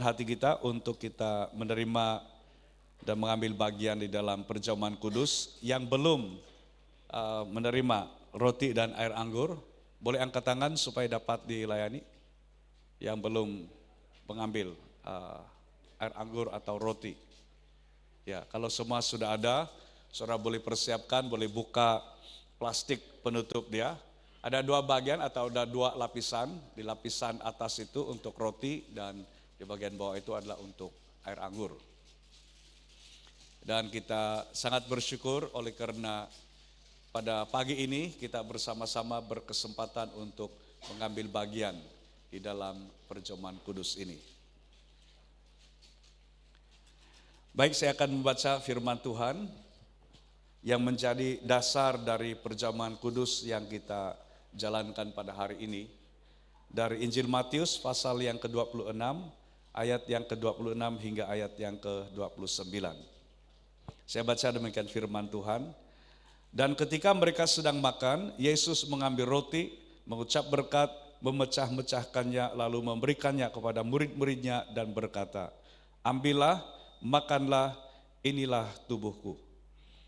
hati kita untuk kita menerima dan mengambil bagian di dalam perjamuan kudus. Yang belum menerima roti dan air anggur, boleh angkat tangan supaya dapat dilayani. Yang belum mengambil air anggur atau roti. Ya, kalau semua sudah ada, saudara boleh persiapkan, boleh buka plastik penutup dia. Ada dua bagian atau ada dua lapisan. Di lapisan atas itu untuk roti dan di bagian bawah itu adalah untuk air anggur. Dan kita sangat bersyukur oleh karena pada pagi ini kita bersama-sama berkesempatan untuk mengambil bagian di dalam perjamuan kudus ini. Baik, saya akan membaca firman Tuhan yang menjadi dasar dari perjamuan kudus yang kita jalankan pada hari ini. Dari Injil Matius pasal yang ke-26, ayat yang ke-26 hingga ayat yang ke-29. Saya baca demikian firman Tuhan. Dan ketika mereka sedang makan, Yesus mengambil roti, mengucap berkat, memecah-mecahkannya, lalu memberikannya kepada murid-muridnya dan berkata, "Ambillah, makanlah, inilah tubuhku."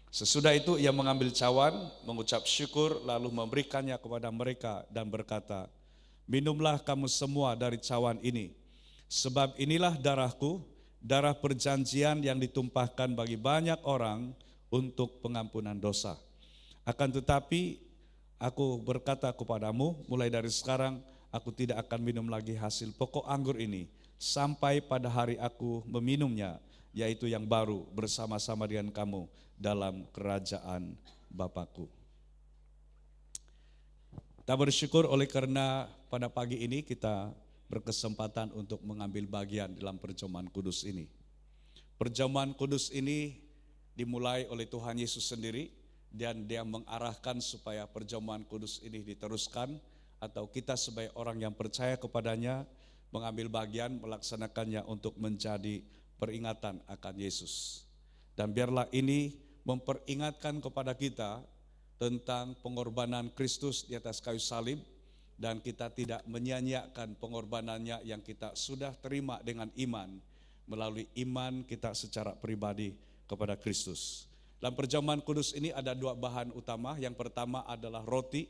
Sesudah itu ia mengambil cawan, mengucap syukur, lalu memberikannya kepada mereka dan berkata, "Minumlah kamu semua dari cawan ini, sebab inilah darahku, darah perjanjian yang ditumpahkan bagi banyak orang untuk pengampunan dosa. Akan tetapi aku berkata kepadamu, mulai dari sekarang aku tidak akan minum lagi hasil pokok anggur ini, sampai pada hari aku meminumnya, yaitu yang baru bersama-sama dengan kamu dalam kerajaan Bapakku." Kita bersyukur oleh karena pada pagi ini kita berkesempatan untuk mengambil bagian dalam perjamuan kudus ini. Perjamuan kudus ini dimulai oleh Tuhan Yesus sendiri dan Dia mengarahkan supaya perjamuan kudus ini diteruskan atau kita sebagai orang yang percaya kepadanya mengambil bagian melaksanakannya untuk menjadi peringatan akan Yesus. Dan biarlah ini memperingatkan kepada kita tentang pengorbanan Kristus di atas kayu salib dan kita tidak menyia-nyiakan pengorbanannya yang kita sudah terima dengan iman melalui iman kita secara pribadi kepada Kristus. Dalam perjamuan kudus ini ada dua bahan utama. Yang pertama adalah roti.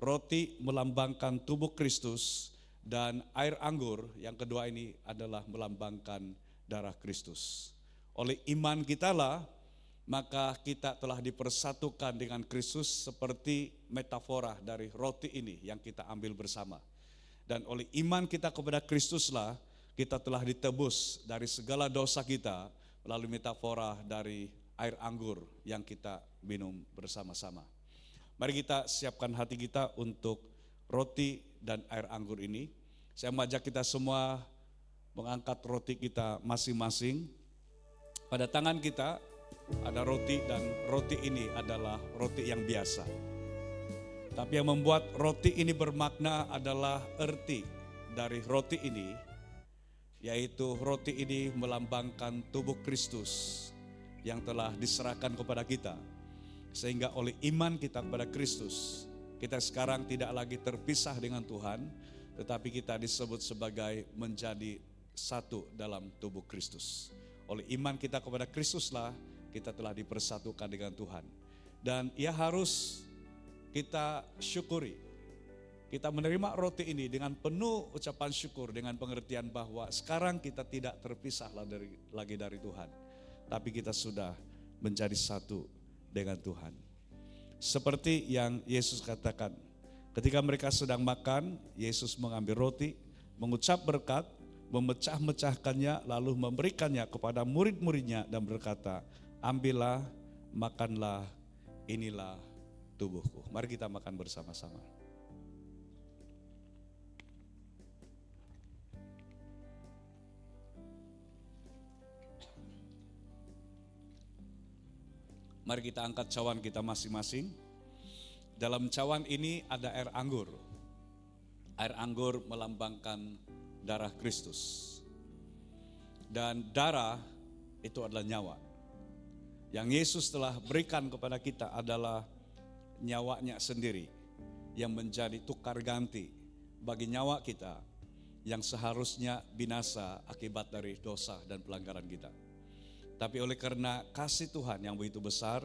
Roti melambangkan tubuh Kristus dan air anggur yang kedua ini adalah melambangkan darah Kristus. Oleh iman kitalah maka kita telah dipersatukan dengan Kristus seperti metafora dari roti ini yang kita ambil bersama. Dan oleh iman kita kepada Kristuslah kita telah ditebus dari segala dosa kita melalui metafora dari air anggur yang kita minum bersama-sama. Mari kita siapkan hati kita untuk roti dan air anggur ini. Saya mengajak kita semua mengangkat roti kita masing-masing. Pada tangan kita ada roti dan roti ini adalah roti yang biasa. Tapi yang membuat roti ini bermakna adalah erti dari roti ini, yaitu roti ini melambangkan tubuh Kristus yang telah diserahkan kepada kita. Sehingga oleh iman kita kepada Kristus, kita sekarang tidak lagi terpisah dengan Tuhan, tetapi kita disebut sebagai menjadi satu dalam tubuh Kristus. Oleh iman kita kepada Kristuslah kita telah dipersatukan dengan Tuhan. Dan ia harus kita syukuri. Kita menerima roti ini dengan penuh ucapan syukur, dengan pengertian bahwa sekarang kita tidak terpisah lagi dari Tuhan. Tapi kita sudah menjadi satu dengan Tuhan. Seperti yang Yesus katakan, ketika mereka sedang makan, Yesus mengambil roti, mengucap berkat, memecah-mecahkannya, lalu memberikannya kepada murid-muridnya dan berkata, "Ambillah, makanlah, inilah tubuhku." Mari kita makan bersama-sama. Mari kita angkat cawan kita masing-masing. Dalam cawan ini ada air anggur. Air anggur melambangkan darah Kristus. Dan darah itu adalah nyawa. Yang Yesus telah berikan kepada kita adalah nyawanya sendiri yang menjadi tukar ganti bagi nyawa kita yang seharusnya binasa akibat dari dosa dan pelanggaran kita. Tapi oleh karena kasih Tuhan yang begitu besar,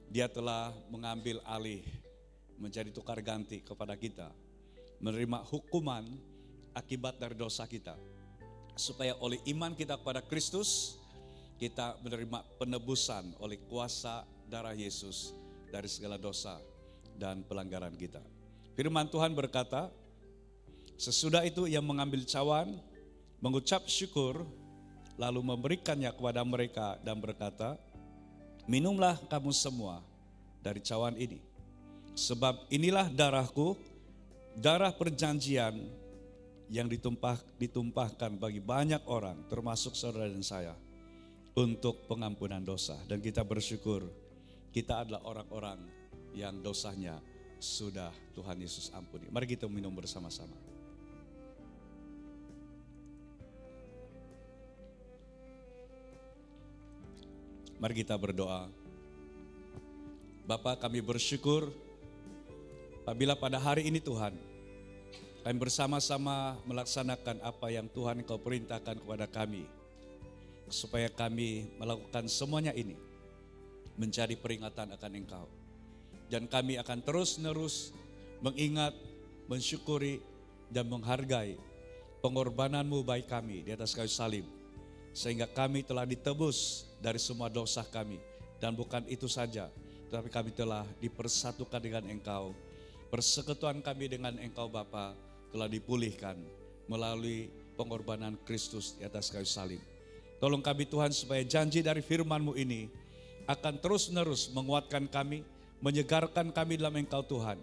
Dia telah mengambil alih menjadi tukar ganti kepada kita, menerima hukuman akibat dari dosa kita, supaya oleh iman kita kepada Kristus, kita menerima penebusan oleh kuasa darah Yesus dari segala dosa dan pelanggaran kita. Firman Tuhan berkata, sesudah itu Ia mengambil cawan, mengucap syukur, lalu memberikannya kepada mereka dan berkata, minumlah kamu semua dari cawan ini, sebab inilah darahku, darah perjanjian yang ditumpahkan bagi banyak orang, termasuk saudara dan saya, untuk pengampunan dosa. Dan kita bersyukur, kita adalah orang-orang yang dosanya sudah Tuhan Yesus ampuni. Mari kita minum bersama-sama. Mari kita berdoa. Bapa, kami bersyukur apabila pada hari ini Tuhan, kami bersama-sama melaksanakan apa yang Tuhan Engkau perintahkan kepada kami, supaya kami melakukan semuanya ini menjadi peringatan akan Engkau. Dan kami akan terus-menerus mengingat, mensyukuri, dan menghargai pengorbanan-Mu bagi kami di atas kayu salib, sehingga kami telah ditebus dari semua dosa kami. Dan bukan itu saja, tetapi kami telah dipersatukan dengan Engkau. Persekutuan kami dengan Engkau Bapa telah dipulihkan melalui pengorbanan Kristus di atas kayu salib. Tolong kami Tuhan supaya janji dari firman-Mu ini akan terus-menerus menguatkan kami, menyegarkan kami dalam Engkau Tuhan.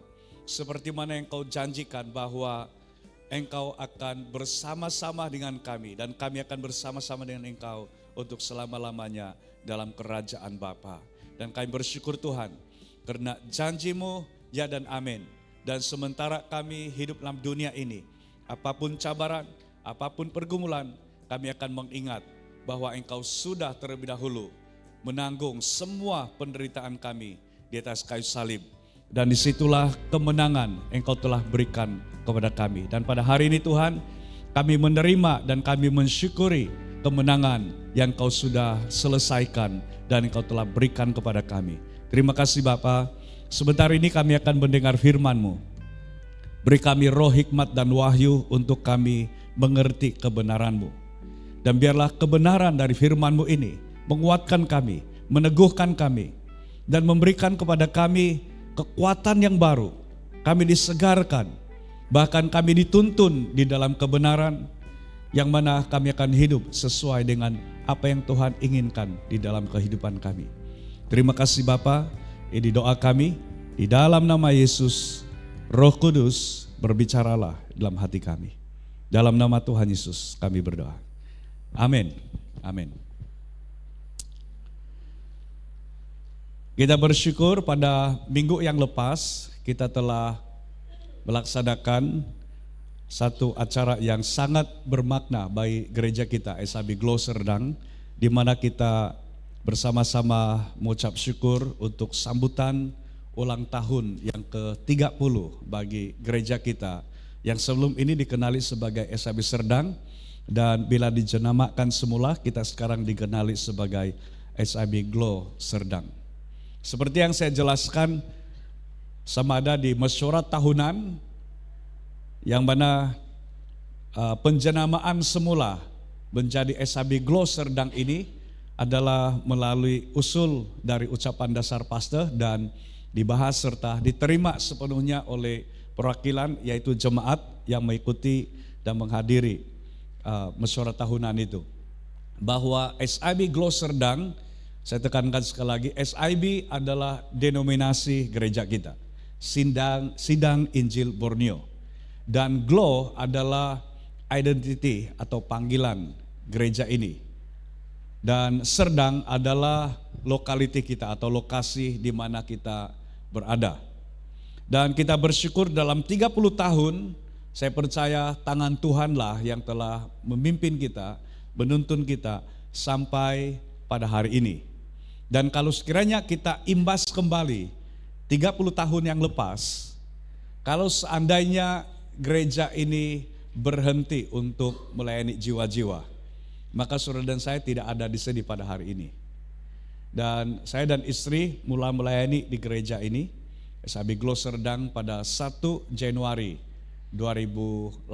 Seperti mana Engkau janjikan bahwa Engkau akan bersama-sama dengan kami dan kami akan bersama-sama dengan Engkau untuk selama-lamanya dalam kerajaan Bapa. Dan kami bersyukur Tuhan karena janji-Mu ya dan amin. Dan sementara kami hidup dalam dunia ini, apapun cabaran, apapun pergumulan, kami akan mengingat bahwa Engkau sudah terlebih dahulu menanggung semua penderitaan kami di atas kayu salib. Dan disitulah kemenangan Engkau telah berikan kepada kami. Dan pada hari ini Tuhan, kami menerima dan kami mensyukuri kemenangan yang Engkau sudah selesaikan dan Engkau telah berikan kepada kami. Terima kasih Bapa. Sebentar ini kami akan mendengar firman-Mu. Beri kami roh hikmat dan wahyu untuk kami mengerti kebenaran-Mu. Dan biarlah kebenaran dari firman-Mu ini menguatkan kami, meneguhkan kami, dan memberikan kepada kami kekuatan yang baru. Kami disegarkan, bahkan kami dituntun di dalam kebenaran, yang mana kami akan hidup sesuai dengan apa yang Tuhan inginkan di dalam kehidupan kami. Terima kasih Bapa. Ini doa kami, di dalam nama Yesus, Roh Kudus berbicaralah dalam hati kami. Dalam nama Tuhan Yesus kami berdoa. Amin. Amin. Kita bersyukur pada minggu yang lepas kita telah melaksanakan satu acara yang sangat bermakna bagi gereja kita, SAB Glow Serdang, di mana kita bersama-sama mengucap syukur untuk sambutan ulang tahun yang ke-30 bagi gereja kita yang sebelum ini dikenali sebagai SAB Serdang, dan bila dijenamakan semula kita sekarang dikenali sebagai SAB Glow Serdang. Seperti yang saya jelaskan, sama ada di mesyuarat tahunan yang mana penjenamaan semula menjadi SAB Glow Serdang ini adalah melalui usul dari ucapan dasar pastor dan dibahas serta diterima sepenuhnya oleh perwakilan, yaitu jemaat yang mengikuti dan menghadiri mesyuarat tahunan itu. Bahwa SAB Glow Serdang, saya tekankan sekali lagi, SIB adalah denominasi gereja kita, Sidang Injil Borneo. Dan Glow adalah identity atau panggilan gereja ini. Dan Serdang adalah lokaliti kita atau lokasi di mana kita berada. Dan kita bersyukur dalam 30 tahun, saya percaya tangan Tuhanlah yang telah memimpin kita, menuntun kita sampai pada hari ini. Dan kalau sekiranya kita imbas kembali 30 tahun yang lepas, kalau seandainya gereja ini berhenti untuk melayani jiwa-jiwa, maka saudara dan saya tidak ada di sini pada hari ini. Dan saya dan istri mulai melayani di gereja ini, SAB Glo Serdang, pada 1 Januari 2008.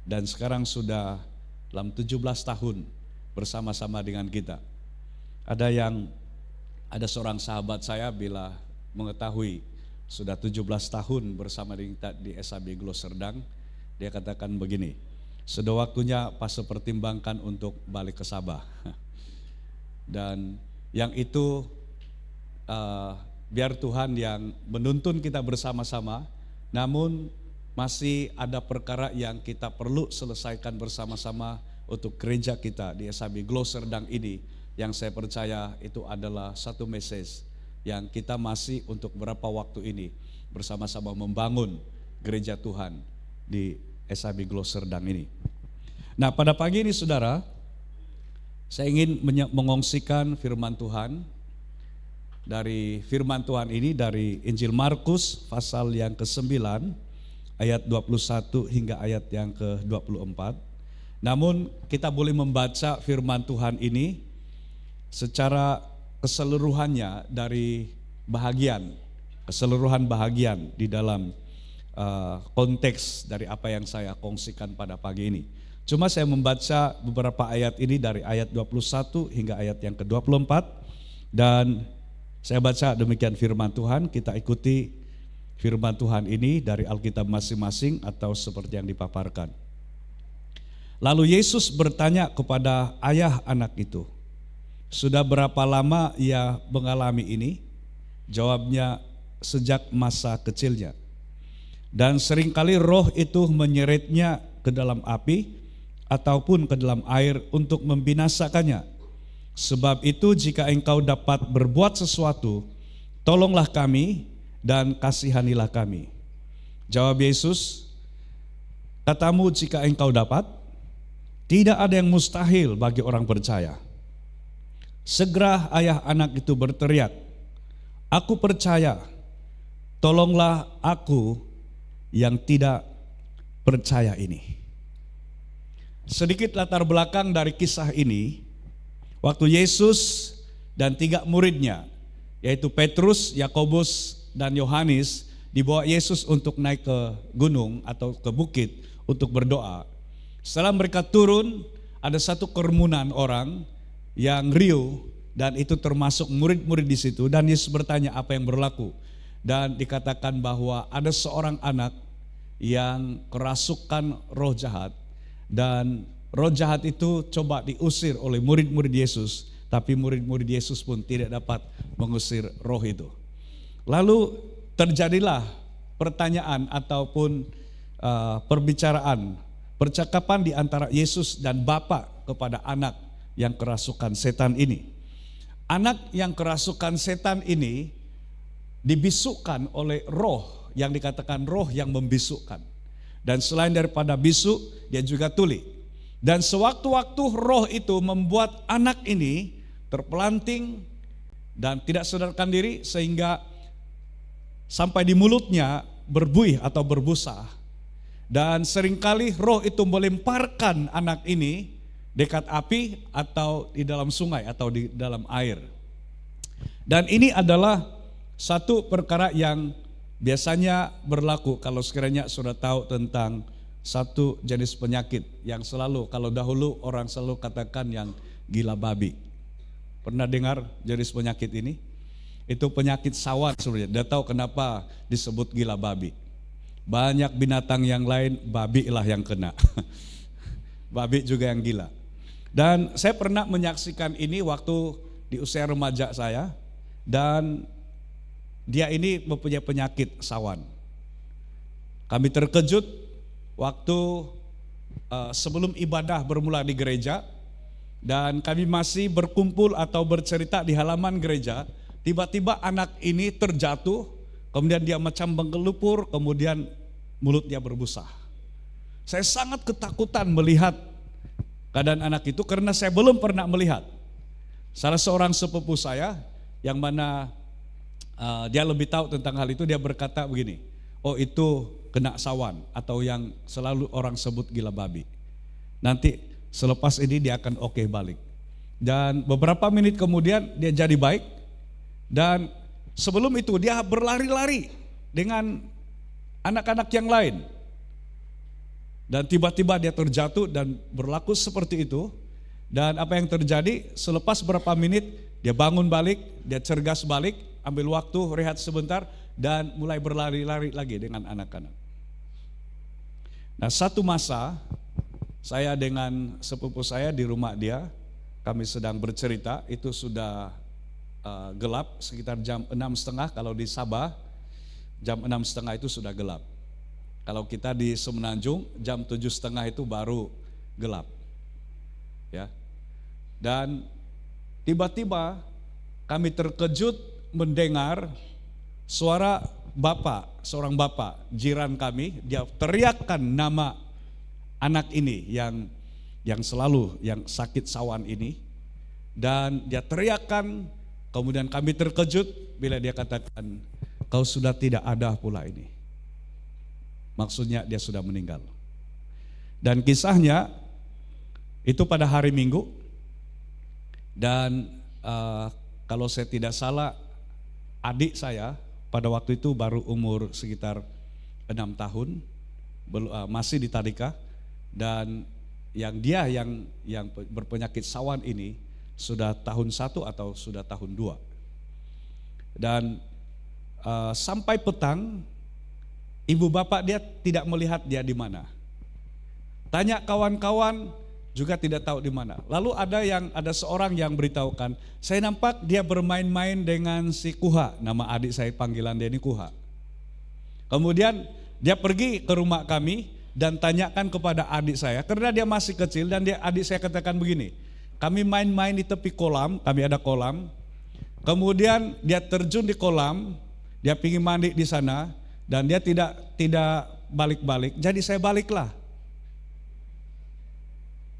Dan sekarang sudah dalam 17 tahun bersama-sama dengan kita. Ada seorang sahabat saya bila mengetahui sudah 17 tahun bersama kita di SAB Glo Serdang, dia katakan begini, sudah waktunya Pastor pertimbangkan untuk balik ke Sabah. Dan yang itu biar Tuhan yang menuntun kita bersama-sama, namun masih ada perkara yang kita perlu selesaikan bersama-sama untuk gereja kita di SAB Glo Serdang ini, yang saya percaya itu adalah satu message yang kita masih untuk beberapa waktu ini bersama-sama membangun gereja Tuhan di SAB Glo Serdang ini. Nah, pada pagi ini saudara, saya ingin mengongsikan firman Tuhan. Dari firman Tuhan ini dari Injil Markus pasal yang ke-9 ayat 21 hingga ayat yang ke-24. Namun kita boleh membaca firman Tuhan ini secara keseluruhannya dari keseluruhan bahagian di dalam konteks dari apa yang saya kongsikan pada pagi ini. Cuma saya membaca beberapa ayat ini dari ayat 21 hingga ayat yang ke-24, dan saya baca demikian firman Tuhan. Kita ikuti firman Tuhan ini dari Alkitab masing-masing atau seperti yang dipaparkan. Lalu Yesus bertanya kepada ayah anak itu, "Sudah berapa lama ia mengalami ini?" Jawabnya, "Sejak masa kecilnya. Dan seringkali roh itu menyeretnya ke dalam api ataupun ke dalam air untuk membinasakannya. Sebab itu jika engkau dapat berbuat sesuatu, tolonglah kami dan kasihanilah kami." Jawab Yesus, "Katamu jika engkau dapat, tidak ada yang mustahil bagi orang percaya." Segera ayah anak itu berteriak, "Aku percaya, tolonglah aku yang tidak percaya ini." Sedikit latar belakang dari kisah ini, waktu Yesus dan 3 muridnya, yaitu Petrus, Yakobus, dan Yohanes, dibawa Yesus untuk naik ke gunung atau ke bukit untuk berdoa. Setelah mereka turun, ada satu kerumunan orang yang riuh, dan itu termasuk murid-murid di situ. Dan Yesus bertanya apa yang berlaku, dan dikatakan bahwa ada seorang anak yang kerasukan roh jahat, dan roh jahat itu coba diusir oleh murid-murid Yesus, tapi murid-murid Yesus pun tidak dapat mengusir roh itu. Lalu terjadilah pertanyaan ataupun percakapan di antara Yesus dan Bapa kepada anak yang kerasukan setan ini. Anak yang kerasukan setan ini dibisukkan oleh roh yang dikatakan roh yang membisukkan. Dan selain daripada bisu, dia juga tuli. Dan sewaktu-waktu roh itu membuat anak ini terpelanting dan tidak sadarkan diri, sehingga sampai di mulutnya berbuih atau berbusa. Dan seringkali roh itu melemparkan anak ini dekat api atau di dalam sungai atau di dalam air. Dan ini adalah satu perkara yang biasanya berlaku kalau sekiranya sudah tahu tentang satu jenis penyakit yang selalu, kalau dahulu orang selalu katakan yang gila babi. Pernah dengar jenis penyakit ini? Itu penyakit sawan sebenarnya. Dia tahu kenapa disebut gila babi. Banyak binatang yang lain, babi lah yang kena. Babi juga yang gila. Dan saya pernah menyaksikan ini waktu di usia remaja saya, dan dia ini mempunyai penyakit sawan. Kami terkejut waktu sebelum ibadah bermula di gereja, dan kami masih berkumpul atau bercerita di halaman gereja. Tiba-tiba anak ini terjatuh, kemudian dia macam menggelupur, kemudian mulut dia berbusa. Saya sangat ketakutan melihat keadaan anak itu karena saya belum pernah melihat. Salah seorang sepupu saya yang mana dia lebih tahu tentang hal itu, dia berkata begini, oh itu kena sawan atau yang selalu orang sebut gila babi. Nanti selepas ini dia akan oke balik. Dan beberapa menit kemudian dia jadi baik. Dan sebelum itu dia berlari-lari dengan anak-anak yang lain. Dan tiba-tiba dia terjatuh dan berlaku seperti itu. Dan apa yang terjadi, selepas beberapa menit dia bangun balik, dia cergas balik, ambil waktu rehat sebentar dan mulai berlari-lari lagi dengan anak-anak. Nah, satu masa saya dengan sepupu saya di rumah dia, kami sedang bercerita, itu sudah gelap sekitar jam 6.30 kalau di Sabah, jam 6.30 itu sudah gelap. Kalau kita di Semenanjung jam 7.30 itu baru gelap. Ya. Dan tiba-tiba kami terkejut mendengar suara seorang bapak jiran kami, dia teriakkan nama anak ini yang selalu yang sakit sawan ini, dan dia teriakkan, kemudian kami terkejut bila dia katakan, kau sudah tidak ada pula ini. Maksudnya dia sudah meninggal. Dan kisahnya itu pada hari Minggu, dan kalau saya tidak salah adik saya pada waktu itu baru umur sekitar 6 tahun, masih di tadika, dan yang berpenyakit sawan ini sudah tahun 1 atau sudah tahun 2. Dan sampai petang ibu bapak dia tidak melihat dia di mana. Tanya kawan-kawan juga tidak tahu di mana. Lalu ada seorang yang beritahukan, saya nampak dia bermain-main dengan si Kuha, nama adik saya panggilan dia ini Kuha. Kemudian dia pergi ke rumah kami dan tanyakan kepada adik saya, karena dia masih kecil, dan adik saya katakan begini, kami main-main di tepi kolam, kami ada kolam, kemudian dia terjun di kolam, dia pergi mandi di sana, dan dia tidak balik-balik, jadi saya baliklah.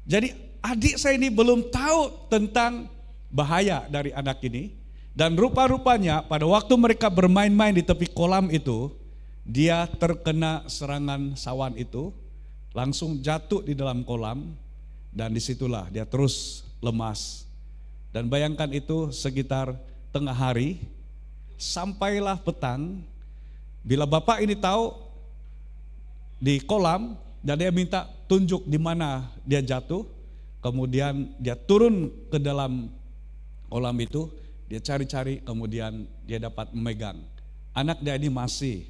Jadi adik saya ini belum tahu tentang bahaya dari anak ini, dan rupa-rupanya pada waktu mereka bermain-main di tepi kolam itu, dia terkena serangan sawan itu, langsung jatuh di dalam kolam, dan disitulah dia terus lemas. Dan bayangkan itu sekitar tengah hari, sampailah petang, bila bapak ini tahu di kolam, dan dia minta tunjuk di mana dia jatuh, kemudian dia turun ke dalam kolam itu, dia cari-cari, kemudian dia dapat memegang. Anak dia ini masih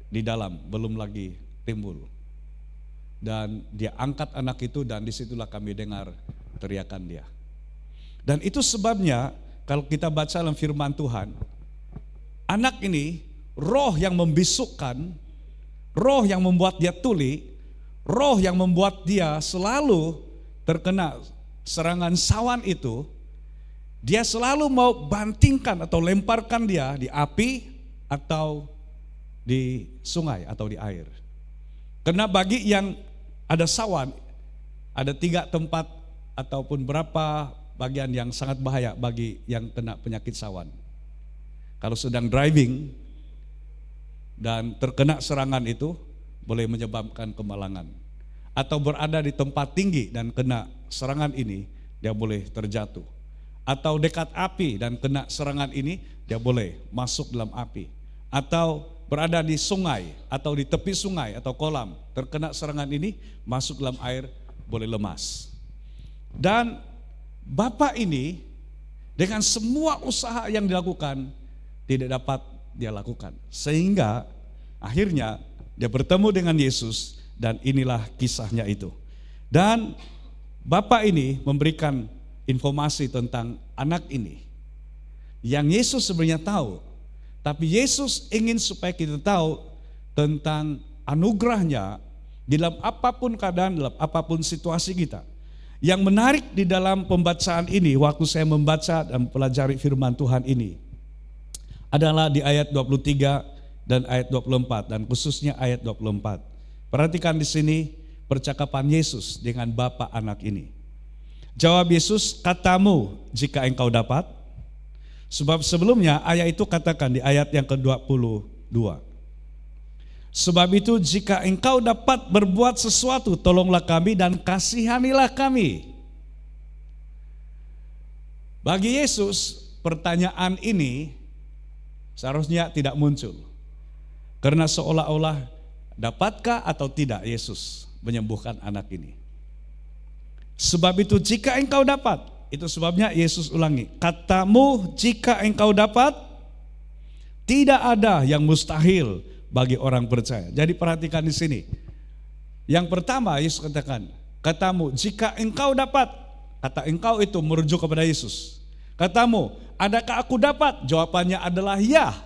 di dalam, belum lagi timbul. Dan dia angkat anak itu, dan disitulah kami dengar teriakan dia. Dan itu sebabnya kalau kita baca dalam firman Tuhan, anak ini roh yang membisukkan, roh yang membuat dia tuli, roh yang membuat dia selalu terkena serangan sawan itu, dia selalu mau bantingkan atau lemparkan dia di api atau di sungai atau di air. Karena bagi yang ada sawan, ada 3 tempat ataupun berapa bagian yang sangat bahaya bagi yang kena penyakit sawan. Kalau sedang driving dan terkena serangan itu, boleh menyebabkan kemalangan. Atau berada di tempat tinggi dan kena serangan ini, dia boleh terjatuh. Atau dekat api dan kena serangan ini, dia boleh masuk dalam api. Atau berada di sungai atau di tepi sungai atau kolam, terkena serangan ini, masuk dalam air, boleh lemas. Dan bapak ini dengan semua usaha yang dilakukan, tidak dapat dia lakukan. Sehingga akhirnya dia bertemu dengan Yesus, dan inilah kisahnya itu. Dan bapak ini memberikan informasi tentang anak ini yang Yesus sebenarnya tahu, tapi Yesus ingin supaya kita tahu tentang anugerahnya di dalam apapun keadaan, dalam apapun situasi kita. Yang menarik di dalam pembacaan ini, waktu saya membaca dan mempelajari firman Tuhan ini, adalah di ayat 23 dan ayat 24, dan khususnya ayat 24. Perhatikan di sini percakapan Yesus dengan bapak anak ini. Jawab Yesus, katamu jika engkau dapat. Sebab sebelumnya ayat itu katakan di ayat yang ke-22. Sebab itu jika engkau dapat berbuat sesuatu, tolonglah kami dan kasihanilah kami. Bagi Yesus, pertanyaan ini seharusnya tidak muncul. Karena seolah-olah dapatkah atau tidak Yesus menyembuhkan anak ini. Sebab itu jika engkau dapat, itu sebabnya Yesus ulangi, katamu jika engkau dapat, tidak ada yang mustahil bagi orang percaya. Jadi perhatikan di sini. Yang pertama Yesus katakan, katamu jika engkau dapat. Kata engkau itu merujuk kepada Yesus. Katamu, adakah aku dapat? Jawabannya adalah ya.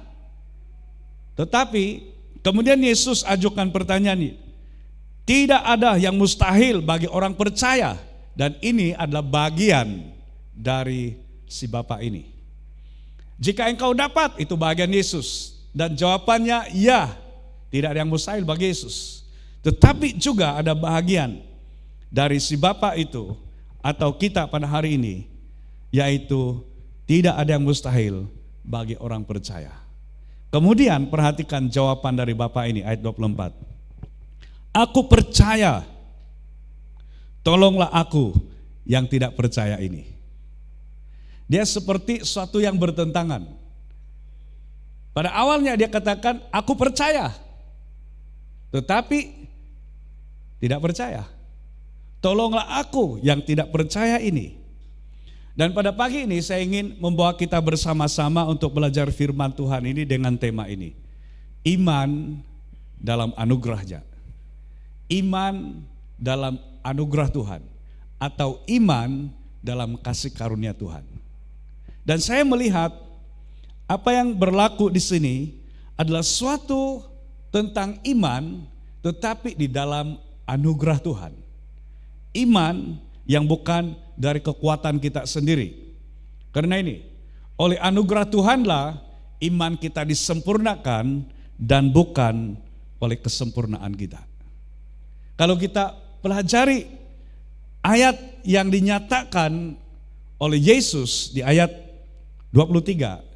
Tetapi kemudian Yesus ajukan pertanyaan ini. Tidak ada yang mustahil bagi orang percaya. Dan ini adalah bagian dari si Bapa ini. Jika engkau dapat, itu bagian Yesus. Dan jawabannya ya, tidak ada yang mustahil bagi Yesus. Tetapi juga ada bahagian dari si Bapa itu atau kita pada hari ini, yaitu tidak ada yang mustahil bagi orang percaya. Kemudian perhatikan jawaban dari Bapa ini ayat 24. Aku percaya, tolonglah aku yang tidak percaya ini. Dia seperti sesuatu yang bertentangan. Pada awalnya dia katakan, aku percaya. Tetapi tidak percaya. Tolonglah aku yang tidak percaya ini. Dan pada pagi ini saya ingin membawa kita bersama-sama untuk belajar firman Tuhan ini dengan tema ini. Iman dalam anugerahnya. Iman dalam anugerah Tuhan. Atau iman dalam kasih karunia Tuhan. Dan saya melihat apa yang berlaku di sini adalah suatu tentang iman, tetapi di dalam anugerah Tuhan. Iman yang bukan dari kekuatan kita sendiri. Karena ini, oleh anugerah Tuhanlah iman kita disempurnakan dan bukan oleh kesempurnaan kita. Kalau kita pelajari ayat yang dinyatakan oleh Yesus di ayat 23,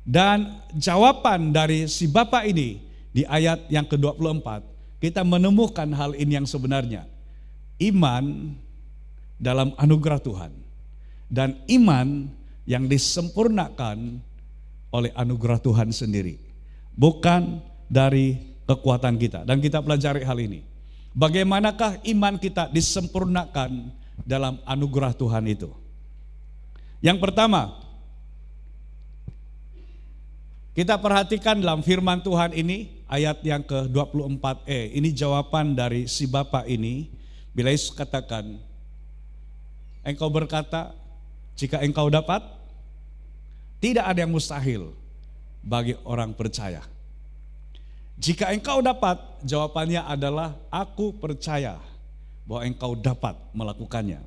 dan jawaban dari si Bapa ini di ayat yang ke-24, kita menemukan hal ini yang sebenarnya. Iman dalam anugerah Tuhan. Dan iman yang disempurnakan oleh anugerah Tuhan sendiri. Bukan dari kekuatan kita. Dan kita pelajari hal ini. Bagaimanakah iman kita disempurnakan dalam anugerah Tuhan itu? Yang pertama, kita perhatikan dalam firman Tuhan ini, ayat yang ke-24e, ini jawaban dari si Bapa ini, bila Yesus katakan, engkau berkata, jika engkau dapat, tidak ada yang mustahil bagi orang percaya. Jika engkau dapat, jawabannya adalah, aku percaya bahwa engkau dapat melakukannya.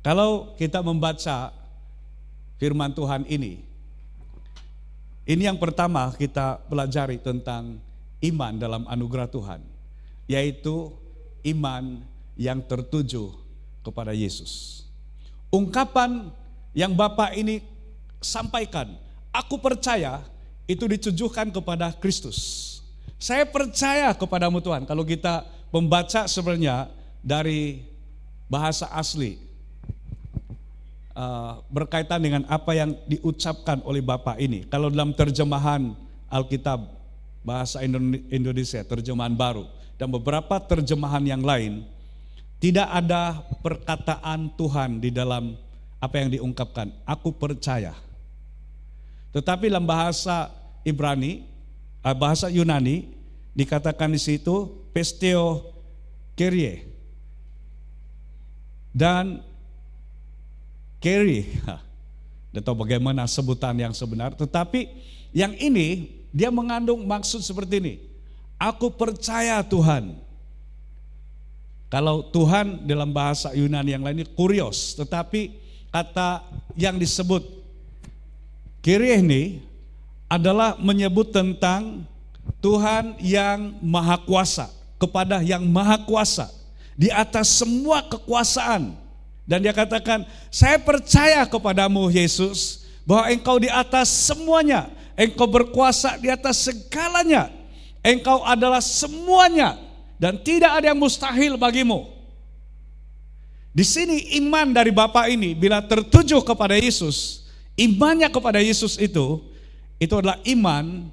Kalau kita membaca firman Tuhan ini yang pertama kita pelajari tentang iman dalam anugerah Tuhan, yaitu iman yang tertuju kepada Yesus. Ungkapan yang Bapa ini sampaikan, aku percaya, itu ditujukan kepada Kristus. Saya percaya kepadamu Tuhan. Kalau kita membaca sebenarnya dari bahasa asli, berkaitan dengan apa yang diucapkan oleh Bapak ini. Kalau dalam terjemahan Alkitab bahasa Indonesia, terjemahan baru, dan beberapa terjemahan yang lain, tidak ada perkataan Tuhan di dalam apa yang diungkapkan, aku percaya. Tetapi dalam bahasa Ibrani, bahasa Yunani, dikatakan di situ pisteo kyrie. Dan Kerry, tidak tahu bagaimana sebutan yang sebenar, tetapi yang ini dia mengandung maksud seperti ini. Aku percaya Tuhan. Kalau Tuhan dalam bahasa Yunani yang lain ini kurios, tetapi kata yang disebut Kyrie ini adalah menyebut tentang Tuhan yang maha kuasa, kepada yang maha kuasa, di atas semua kekuasaan. Dan dia katakan, saya percaya kepadamu Yesus, bahwa engkau di atas semuanya, engkau berkuasa di atas segalanya, Engkau adalah semuanya dan tidak ada yang mustahil bagimu. Di sini iman dari Bapa ini bila tertuju kepada Yesus, imannya kepada Yesus itu adalah iman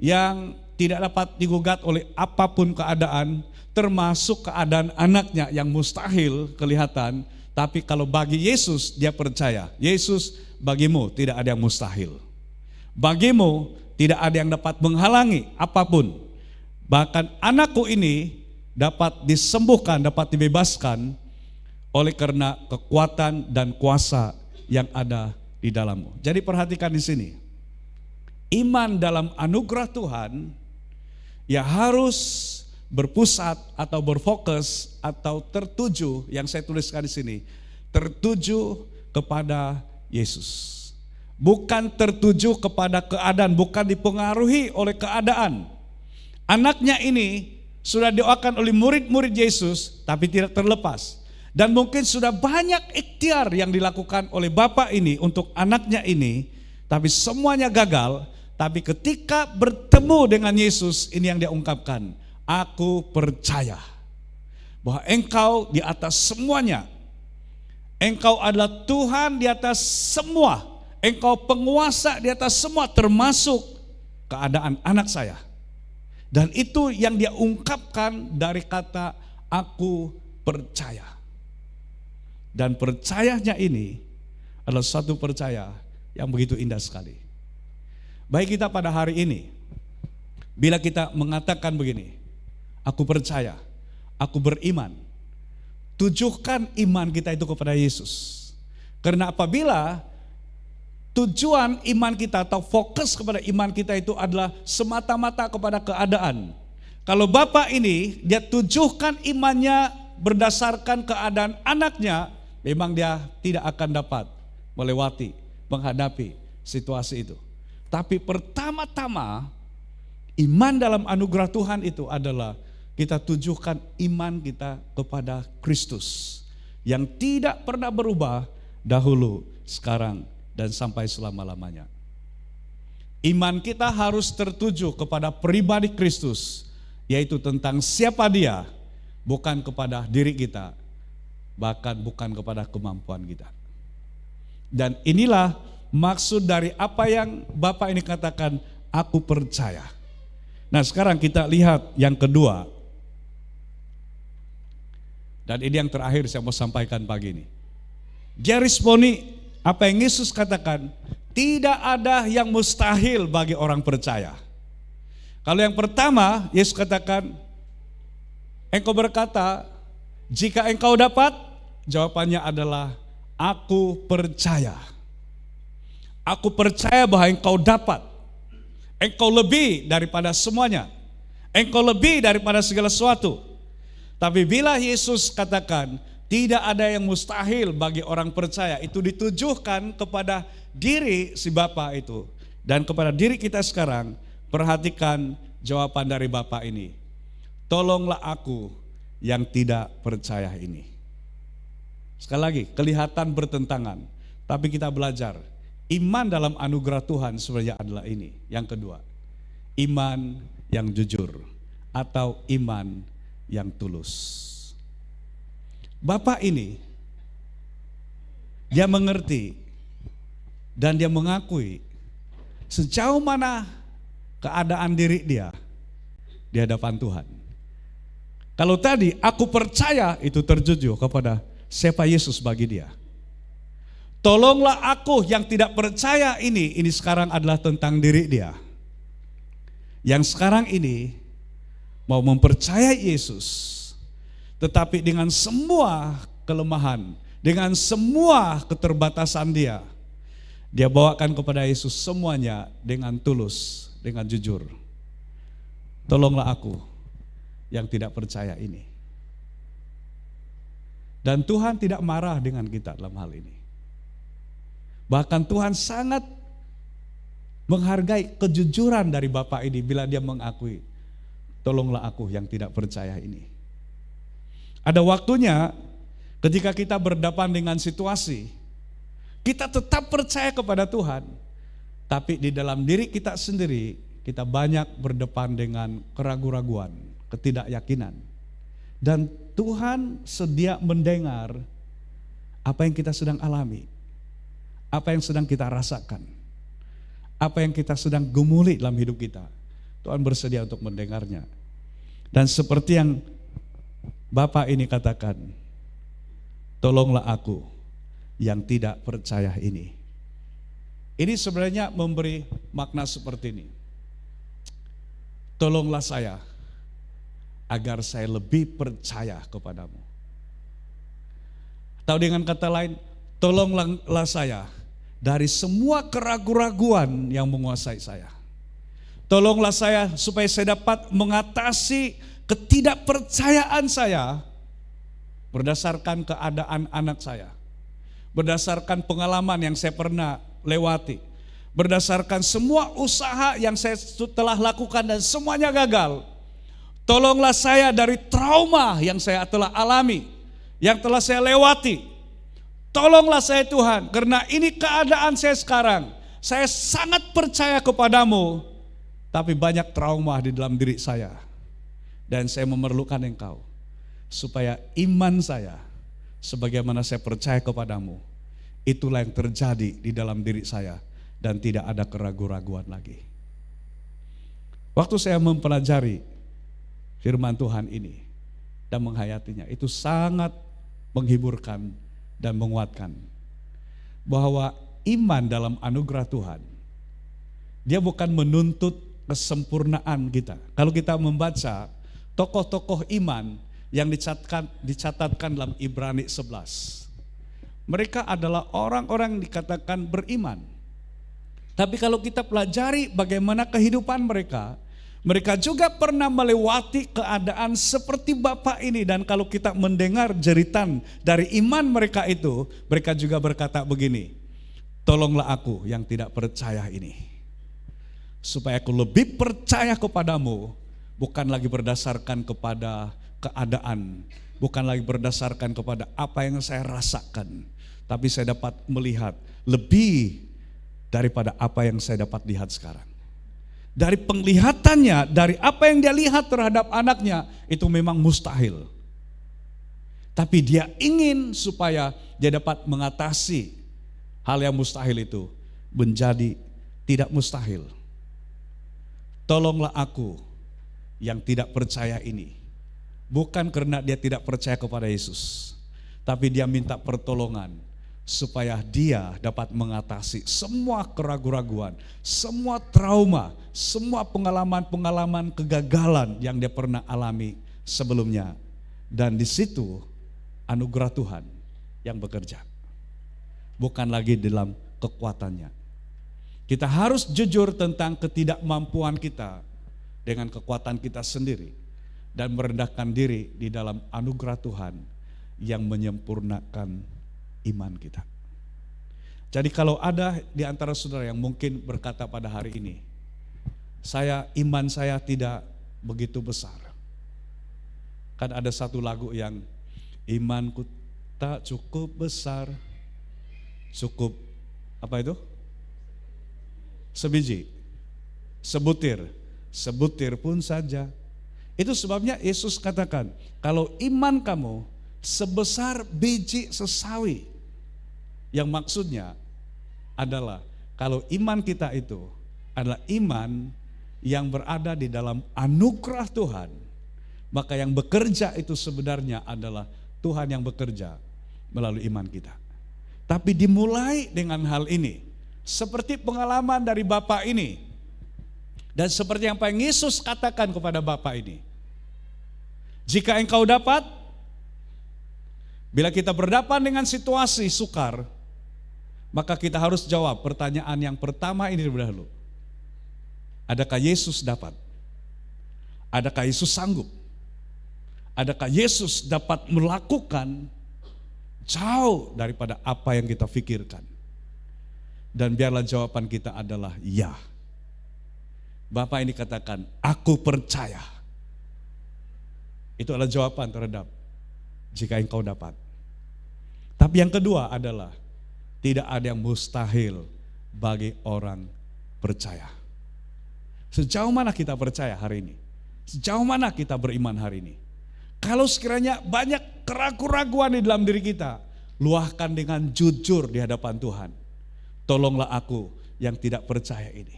yang tidak dapat digugat oleh apapun keadaan, termasuk keadaan anaknya yang mustahil kelihatan. Tapi kalau bagi Yesus, dia percaya, Yesus, bagimu tidak ada yang mustahil. Bagimu tidak ada yang dapat menghalangi apapun. Bahkan anakku ini dapat disembuhkan, dapat dibebaskan oleh karena kekuatan dan kuasa yang ada di dalammu. Jadi perhatikan di sini. Iman dalam anugerah Tuhan ya harus berpusat atau berfokus atau tertuju, yang saya tuliskan di sini, tertuju kepada Yesus. Bukan tertuju kepada keadaan, bukan dipengaruhi oleh keadaan. Anaknya ini sudah doakan oleh murid-murid Yesus tapi tidak terlepas. Dan mungkin sudah banyak ikhtiar yang dilakukan oleh Bapak ini untuk anaknya ini, tapi semuanya gagal. Tapi ketika bertemu dengan Yesus, ini yang dia ungkapkan, aku percaya bahwa Engkau di atas semuanya. Engkau adalah Tuhan di atas semua. Engkau penguasa di atas semua, termasuk keadaan anak saya. Dan itu yang dia ungkapkan dari kata aku percaya. Dan percayanya ini adalah satu percaya yang begitu indah sekali. Baik kita pada hari ini, bila kita mengatakan begini, aku percaya, aku beriman, tujukan iman kita itu kepada Yesus. Karena apabila tujuan iman kita atau fokus kepada iman kita itu adalah semata-mata kepada keadaan. Kalau Bapak ini, dia tujukan imannya berdasarkan keadaan anaknya, memang dia tidak akan dapat melewati, menghadapi situasi itu. Tapi pertama-tama iman dalam anugerah Tuhan itu adalah kita tujukan iman kita kepada Kristus yang tidak pernah berubah dahulu, sekarang, dan sampai selama-lamanya. Iman kita harus tertuju kepada pribadi Kristus, yaitu tentang siapa dia, bukan kepada diri kita, bahkan bukan kepada kemampuan kita. Dan inilah maksud dari apa yang Bapak ini katakan, aku percaya. Nah sekarang kita lihat yang kedua. Dan ini yang terakhir saya mau sampaikan pagi ini. Dia responi apa yang Yesus katakan, tidak ada yang mustahil bagi orang percaya. Kalau yang pertama, Yesus katakan, engkau berkata, jika engkau dapat, jawabannya adalah, aku percaya. Aku percaya bahwa engkau dapat. Engkau lebih daripada semuanya. Engkau lebih daripada segala sesuatu. Tapi bila Yesus katakan, tidak ada yang mustahil bagi orang percaya, itu ditujukan kepada diri si Bapa itu. Dan kepada diri kita sekarang, perhatikan jawaban dari Bapa ini. Tolonglah aku yang tidak percaya ini. Sekali lagi, kelihatan bertentangan. Tapi kita belajar, iman dalam anugerah Tuhan sebenarnya adalah ini. Yang kedua, iman yang jujur atau iman yang tulus. Bapak ini, dia mengerti dan dia mengakui sejauh mana keadaan diri dia di hadapan Tuhan. Kalau tadi aku percaya, itu tertuju kepada siapa Yesus bagi dia. Tolonglah aku yang tidak percaya ini sekarang adalah tentang diri dia. Yang sekarang ini mau mempercayai Yesus, tetapi dengan semua kelemahan, dengan semua keterbatasan dia bawakan kepada Yesus semuanya dengan tulus, dengan jujur. Tolonglah aku yang tidak percaya ini. Dan Tuhan tidak marah dengan kita dalam hal ini. Bahkan Tuhan sangat menghargai kejujuran dari Bapak ini bila dia mengakui, tolonglah aku yang tidak percaya ini. Ada waktunya ketika kita berhadapan dengan situasi, kita tetap percaya kepada Tuhan, tapi di dalam diri kita sendiri kita banyak berdepan dengan keraguan-raguan, ketidakyakinan. Dan Tuhan sedia mendengar apa yang kita sedang alami, apa yang sedang kita rasakan, apa yang kita sedang gumuli dalam hidup kita. Tuhan bersedia untuk mendengarnya. Dan seperti yang Bapak ini katakan, tolonglah aku yang tidak percaya ini. Ini sebenarnya memberi makna seperti ini. Tolonglah saya agar saya lebih percaya kepadamu. Atau dengan kata lain, tolonglah saya dari semua keraguan-raguan yang menguasai saya. Tolonglah saya supaya saya dapat mengatasi ketidakpercayaan saya berdasarkan keadaan anak saya, berdasarkan pengalaman yang saya pernah lewati, berdasarkan semua usaha yang saya telah lakukan dan semuanya gagal. Tolonglah saya dari trauma yang saya telah alami, yang telah saya lewati. Tolonglah saya Tuhan, karena ini keadaan saya sekarang. Saya sangat percaya kepadamu, tapi banyak trauma di dalam diri saya. Dan saya memerlukan Engkau, supaya iman saya, sebagaimana saya percaya kepadamu, itulah yang terjadi di dalam diri saya. Dan tidak ada keraguan-raguan lagi. Waktu saya mempelajari firman Tuhan ini dan menghayatinya, itu sangat menghiburkan dan menguatkan. Bahwa iman dalam anugerah Tuhan, dia bukan menuntut kesempurnaan kita. Kalau kita membaca tokoh-tokoh iman yang dicatatkan dalam Ibrani 11, mereka adalah orang-orang yang dikatakan beriman. Tapi kalau kita pelajari bagaimana kehidupan mereka, mereka juga pernah melewati keadaan seperti Bapak ini. Dan kalau kita mendengar jeritan dari iman mereka itu, mereka juga berkata begini, tolonglah aku yang tidak percaya ini, supaya aku lebih percaya kepadamu, bukan lagi berdasarkan kepada keadaan, bukan lagi berdasarkan kepada apa yang saya rasakan, tapi saya dapat melihat lebih daripada apa yang saya dapat lihat sekarang. Dari penglihatannya, dari apa yang dia lihat terhadap anaknya, itu memang mustahil. Tapi dia ingin supaya dia dapat mengatasi hal yang mustahil itu menjadi tidak mustahil. Tolonglah aku yang tidak percaya ini. Bukan karena dia tidak percaya kepada Yesus, tapi dia minta pertolongan supaya dia dapat mengatasi semua keraguan-raguan, semua trauma, semua pengalaman-pengalaman kegagalan yang dia pernah alami sebelumnya. Dan di situ anugerah Tuhan yang bekerja, bukan lagi dalam kekuatannya. Kita harus jujur tentang ketidakmampuan kita dengan kekuatan kita sendiri, dan merendahkan diri di dalam anugerah Tuhan yang menyempurnakan iman kita. Jadi kalau ada di antara saudara yang mungkin berkata pada hari ini, iman saya tidak begitu besar. Kan ada satu lagu yang, imanku tak cukup besar, cukup apa itu? Sebiji, sebutir pun saja. Itu sebabnya Yesus katakan, kalau iman kamu sebesar biji sesawi, yang maksudnya adalah kalau iman kita itu adalah iman yang berada di dalam anugerah Tuhan, maka yang bekerja itu sebenarnya adalah Tuhan yang bekerja melalui iman kita. Tapi dimulai dengan hal ini, seperti pengalaman dari Bapak ini, dan seperti yang Pak Yesus katakan kepada Bapak ini, jika engkau dapat, bila kita berhadapan dengan situasi sukar, maka kita harus jawab pertanyaan yang pertama ini terlebih dahulu. Adakah Yesus dapat? Adakah Yesus sanggup? Adakah Yesus dapat melakukan jauh daripada apa yang kita pikirkan? Dan biarlah jawaban kita adalah ya. Bapak ini katakan, aku percaya. Itu adalah jawaban terhadap jika engkau dapat. Tapi yang kedua adalah, tidak ada yang mustahil bagi orang percaya. Sejauh mana kita percaya hari ini? Sejauh mana kita beriman hari ini? Kalau sekiranya banyak keraguan-keraguan di dalam diri kita, luahkan dengan jujur di hadapan Tuhan. Tolonglah aku yang tidak percaya ini.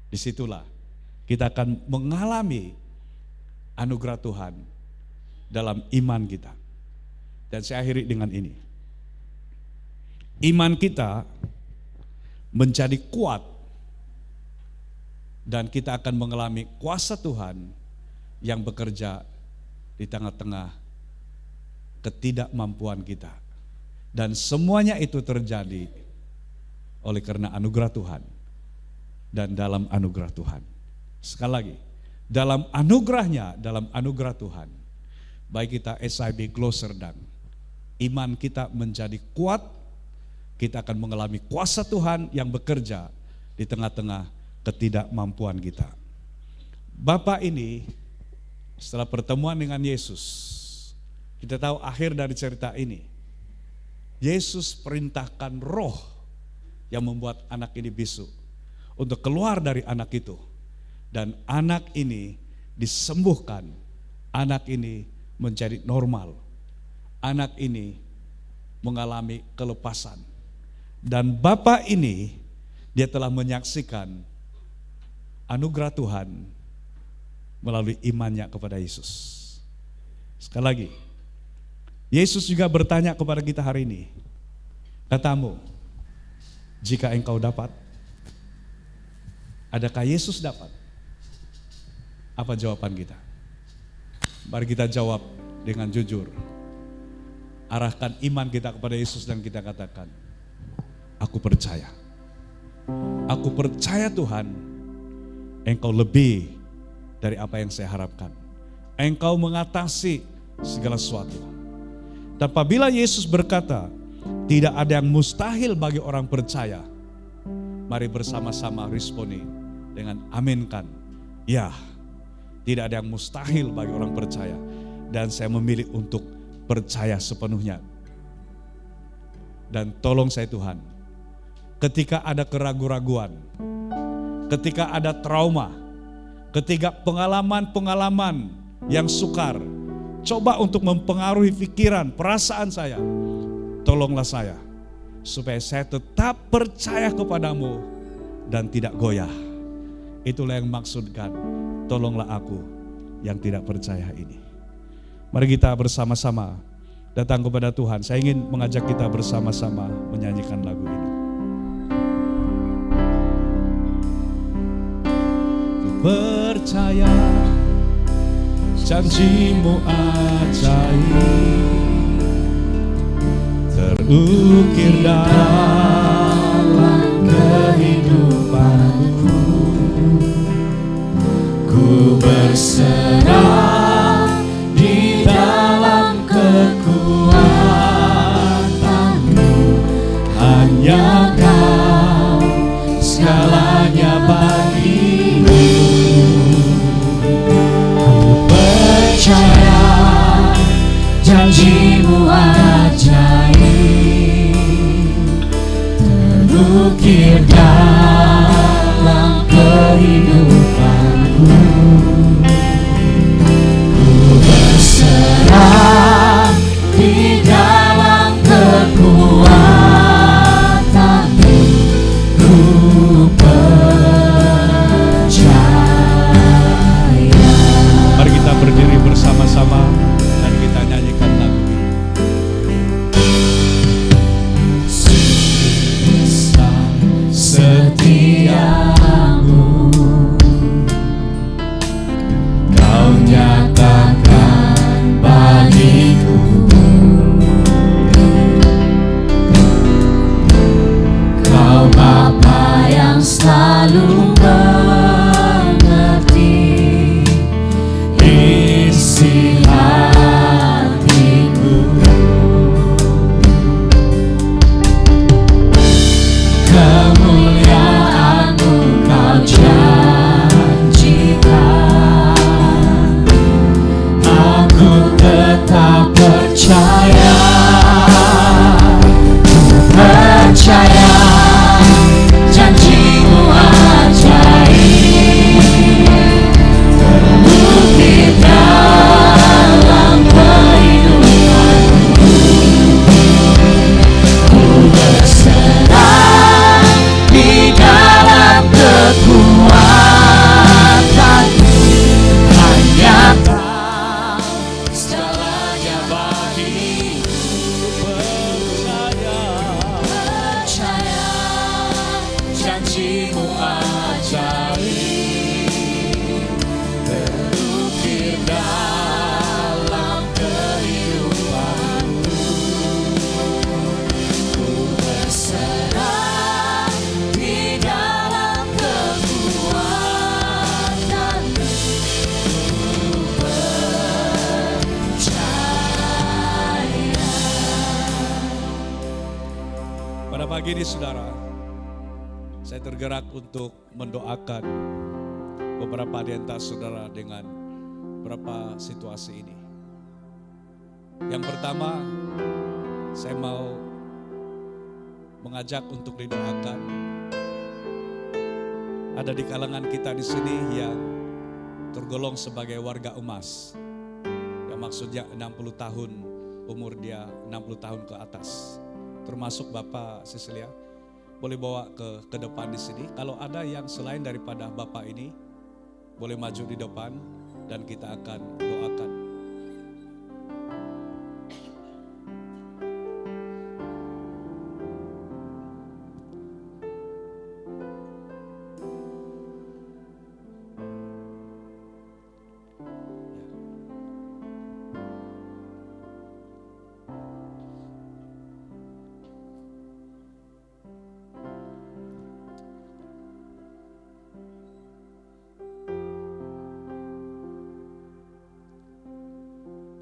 Disitulah kita akan mengalami anugerah Tuhan dalam iman kita. Dan saya akhiri dengan ini. Iman kita menjadi kuat dan kita akan mengalami kuasa Tuhan yang bekerja di tengah-tengah ketidakmampuan kita. Dan semuanya itu terjadi oleh karena anugerah Tuhan dan dalam anugerah Tuhan. Sekali lagi, dalam anugerahnya, dalam anugerah Tuhan, baik kita SIB Glow Serdang, iman kita menjadi kuat, kita akan mengalami kuasa Tuhan yang bekerja di tengah-tengah ketidakmampuan kita. Bapak ini setelah pertemuan dengan Yesus, kita tahu akhir dari cerita ini, Yesus perintahkan roh yang membuat anak ini bisu untuk keluar dari anak itu. Dan anak ini disembuhkan, anak ini menjadi normal, anak ini mengalami kelepasan. Dan Bapak ini, dia telah menyaksikan anugerah Tuhan melalui imannya kepada Yesus. Sekali lagi, Yesus juga bertanya kepada kita hari ini, katamu, jika engkau dapat, adakah Yesus dapat? Apa jawaban kita? Mari kita jawab dengan jujur. Arahkan iman kita kepada Yesus dan kita katakan, aku percaya. Aku percaya Tuhan, Engkau lebih dari apa yang saya harapkan. Engkau mengatasi segala sesuatu. Dan apabila Yesus berkata, tidak ada yang mustahil bagi orang percaya, mari bersama-sama responi dengan aminkan. Ya, tidak ada yang mustahil bagi orang percaya. Dan saya memilih untuk percaya sepenuhnya. Dan tolong saya Tuhan, ketika ada keraguan-raguan, ketika ada trauma, ketika pengalaman-pengalaman yang sukar, coba untuk mempengaruhi pikiran, perasaan saya, tolonglah saya, supaya saya tetap percaya kepadamu dan tidak goyah. Itulah yang maksudkan, tolonglah aku yang tidak percaya ini. Mari kita bersama-sama datang kepada Tuhan. Saya ingin mengajak kita bersama-sama menyanyikan lagu ini. Ku percaya janjimu ajaib, terukir dalam kehidupanku. Ku berserah di dalam kekuatanmu, hanya Kau segalanya bagiku. Ku percaya janjimu ajaib, terukir dalam kehidupanku. Ku berserah di dalam kekuatanmu. Ku percaya. Mari kita berdiri bersama-sama dan kita nyanyikan lagu ini. Setiamu janjimu ajaib terukir dalam kehidupanku. Ku berserah di dalam kekuatanmu. Ku percaya. Pada pagi ini saudara, saya tergerak untuk mendoakan beberapa di antara saudara dengan beberapa situasi ini. Yang pertama, saya mau mengajak untuk didoakan. Ada di kalangan kita di sini yang tergolong sebagai warga emas. Yang maksudnya 60 tahun, umur dia 60 tahun ke atas. Termasuk Bapak Cecilia. Boleh bawa ke depan di sini. Kalau ada yang selain daripada Bapak ini, boleh maju di depan dan kita akan doakan.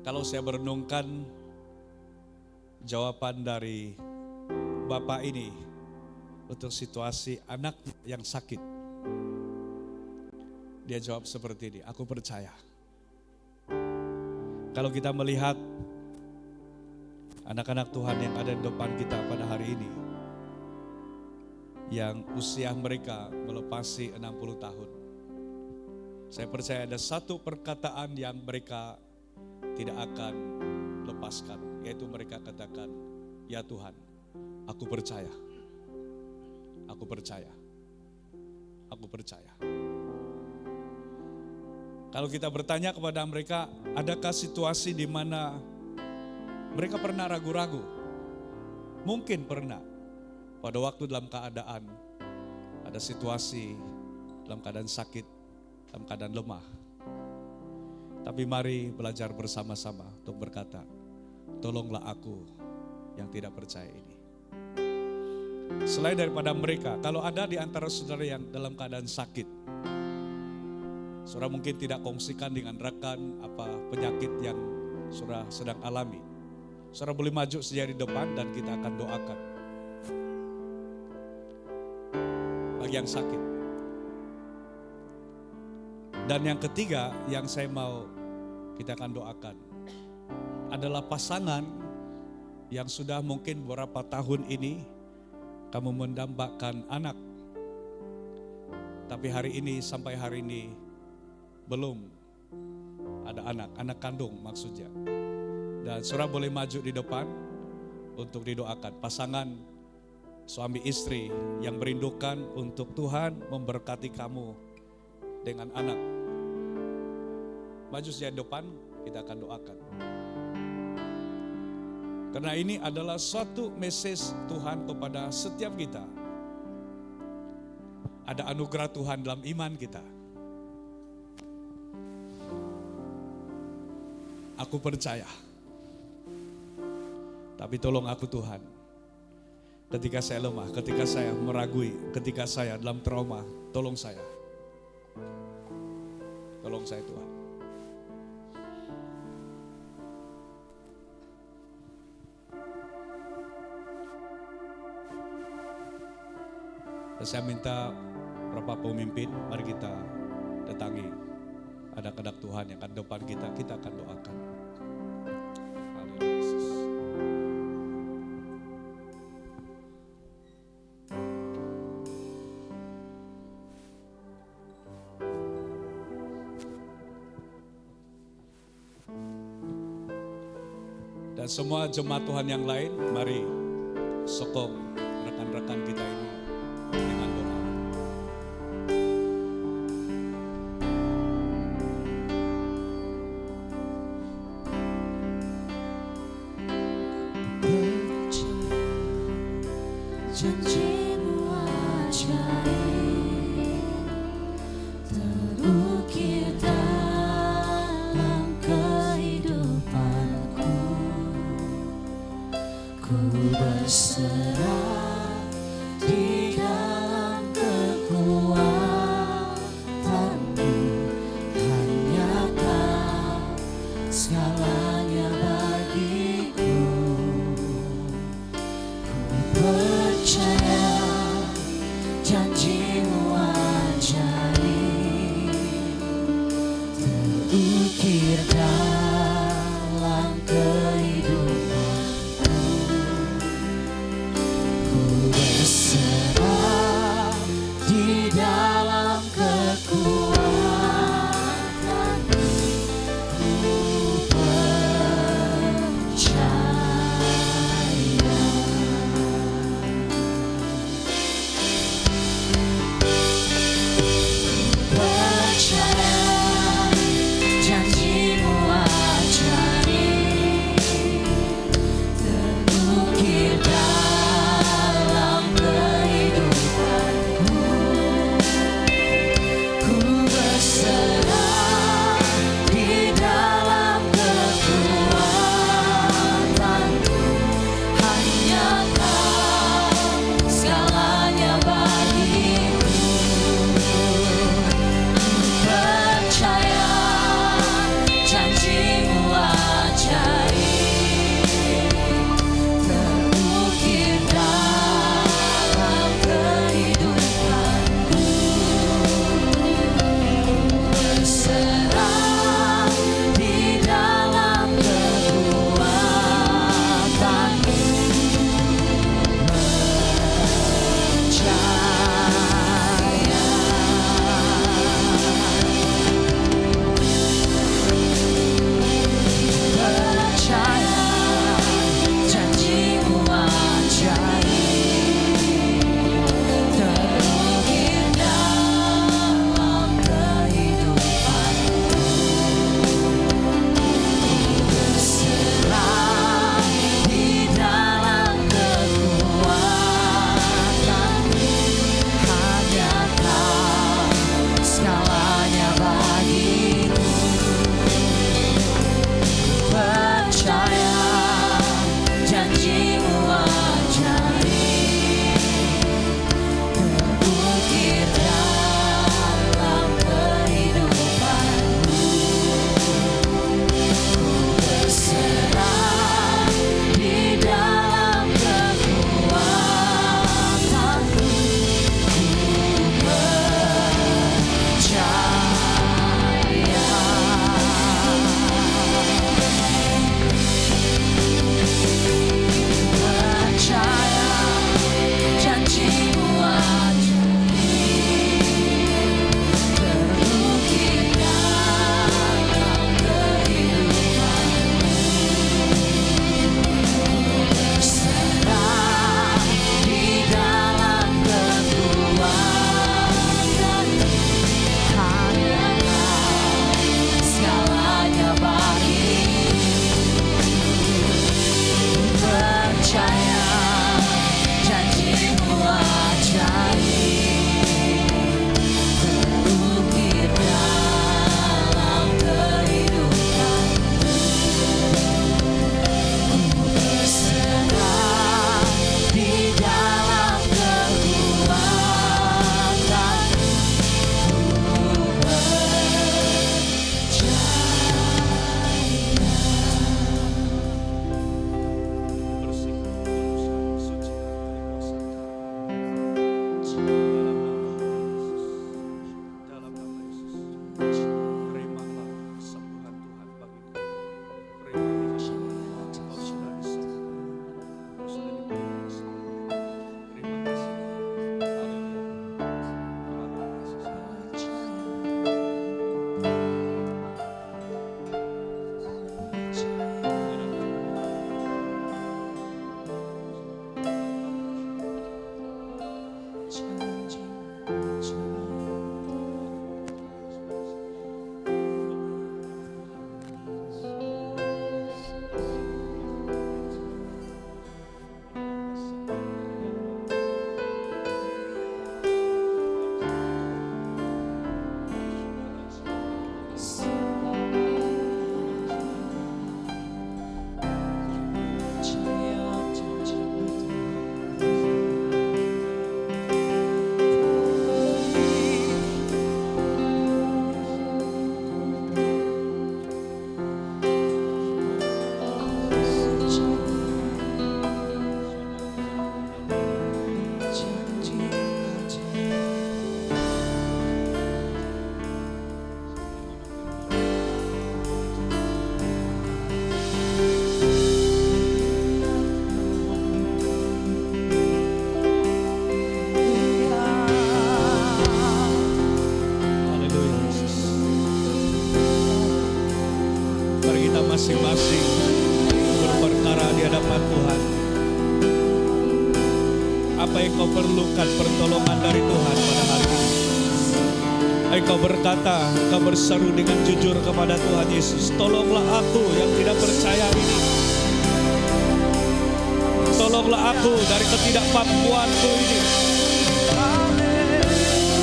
Kalau saya merenungkan jawaban dari Bapak ini untuk situasi anak yang sakit, dia jawab seperti ini, aku percaya. Kalau kita melihat anak-anak Tuhan yang ada di depan kita pada hari ini, yang usia mereka melepasi 60 tahun, saya percaya ada satu perkataan yang mereka tidak akan lepaskan, yaitu mereka katakan, ya Tuhan, aku percaya, aku percaya, aku percaya. Kalau kita bertanya kepada mereka, adakah situasi di mana mereka pernah ragu-ragu? Mungkin pernah, pada waktu dalam keadaan, ada situasi dalam keadaan sakit, dalam keadaan lemah. Tapi mari belajar bersama-sama untuk berkata, tolonglah aku yang tidak percaya ini. Selain daripada mereka, kalau ada di antara saudara yang dalam keadaan sakit, saudara mungkin tidak kongsikan dengan rekan apa penyakit yang saudara sedang alami. Saudara boleh maju saja di depan dan kita akan doakan. Bagi yang sakit. Dan yang ketiga yang saya mau kita akan doakan adalah pasangan yang sudah mungkin beberapa tahun ini kamu mendambakan anak. Tapi hari ini sampai hari ini belum ada anak kandung maksudnya. Dan saudara boleh maju di depan untuk didoakan. Pasangan suami istri yang merindukan untuk Tuhan memberkati kamu dengan anak. Maju saja di depan, kita akan doakan. Karena ini adalah suatu message Tuhan kepada setiap kita. Ada anugerah Tuhan dalam iman kita. Aku percaya. Tapi tolong aku Tuhan. Ketika saya lemah, ketika saya meragui, ketika saya dalam trauma, tolong saya. Tolong saya Tuhan. Dan saya minta beberapa pemimpin, mari kita datangi anak-anak Tuhan yang akan depan kita akan doakan. Haleluya Yesus. Dan semua jemaat Tuhan yang lain, mari sokong rekan-rekan kita ini dengan doa. Janjimu ajaib masing-masing berperkara di hadapan Tuhan. Apa yang kau perlukan pertolongan dari Tuhan pada hari ini? Engkau berkata, engkau berseru dengan jujur kepada Tuhan Yesus, tolonglah aku yang tidak percaya ini. Tolonglah aku dari ketidakmampuanku ini.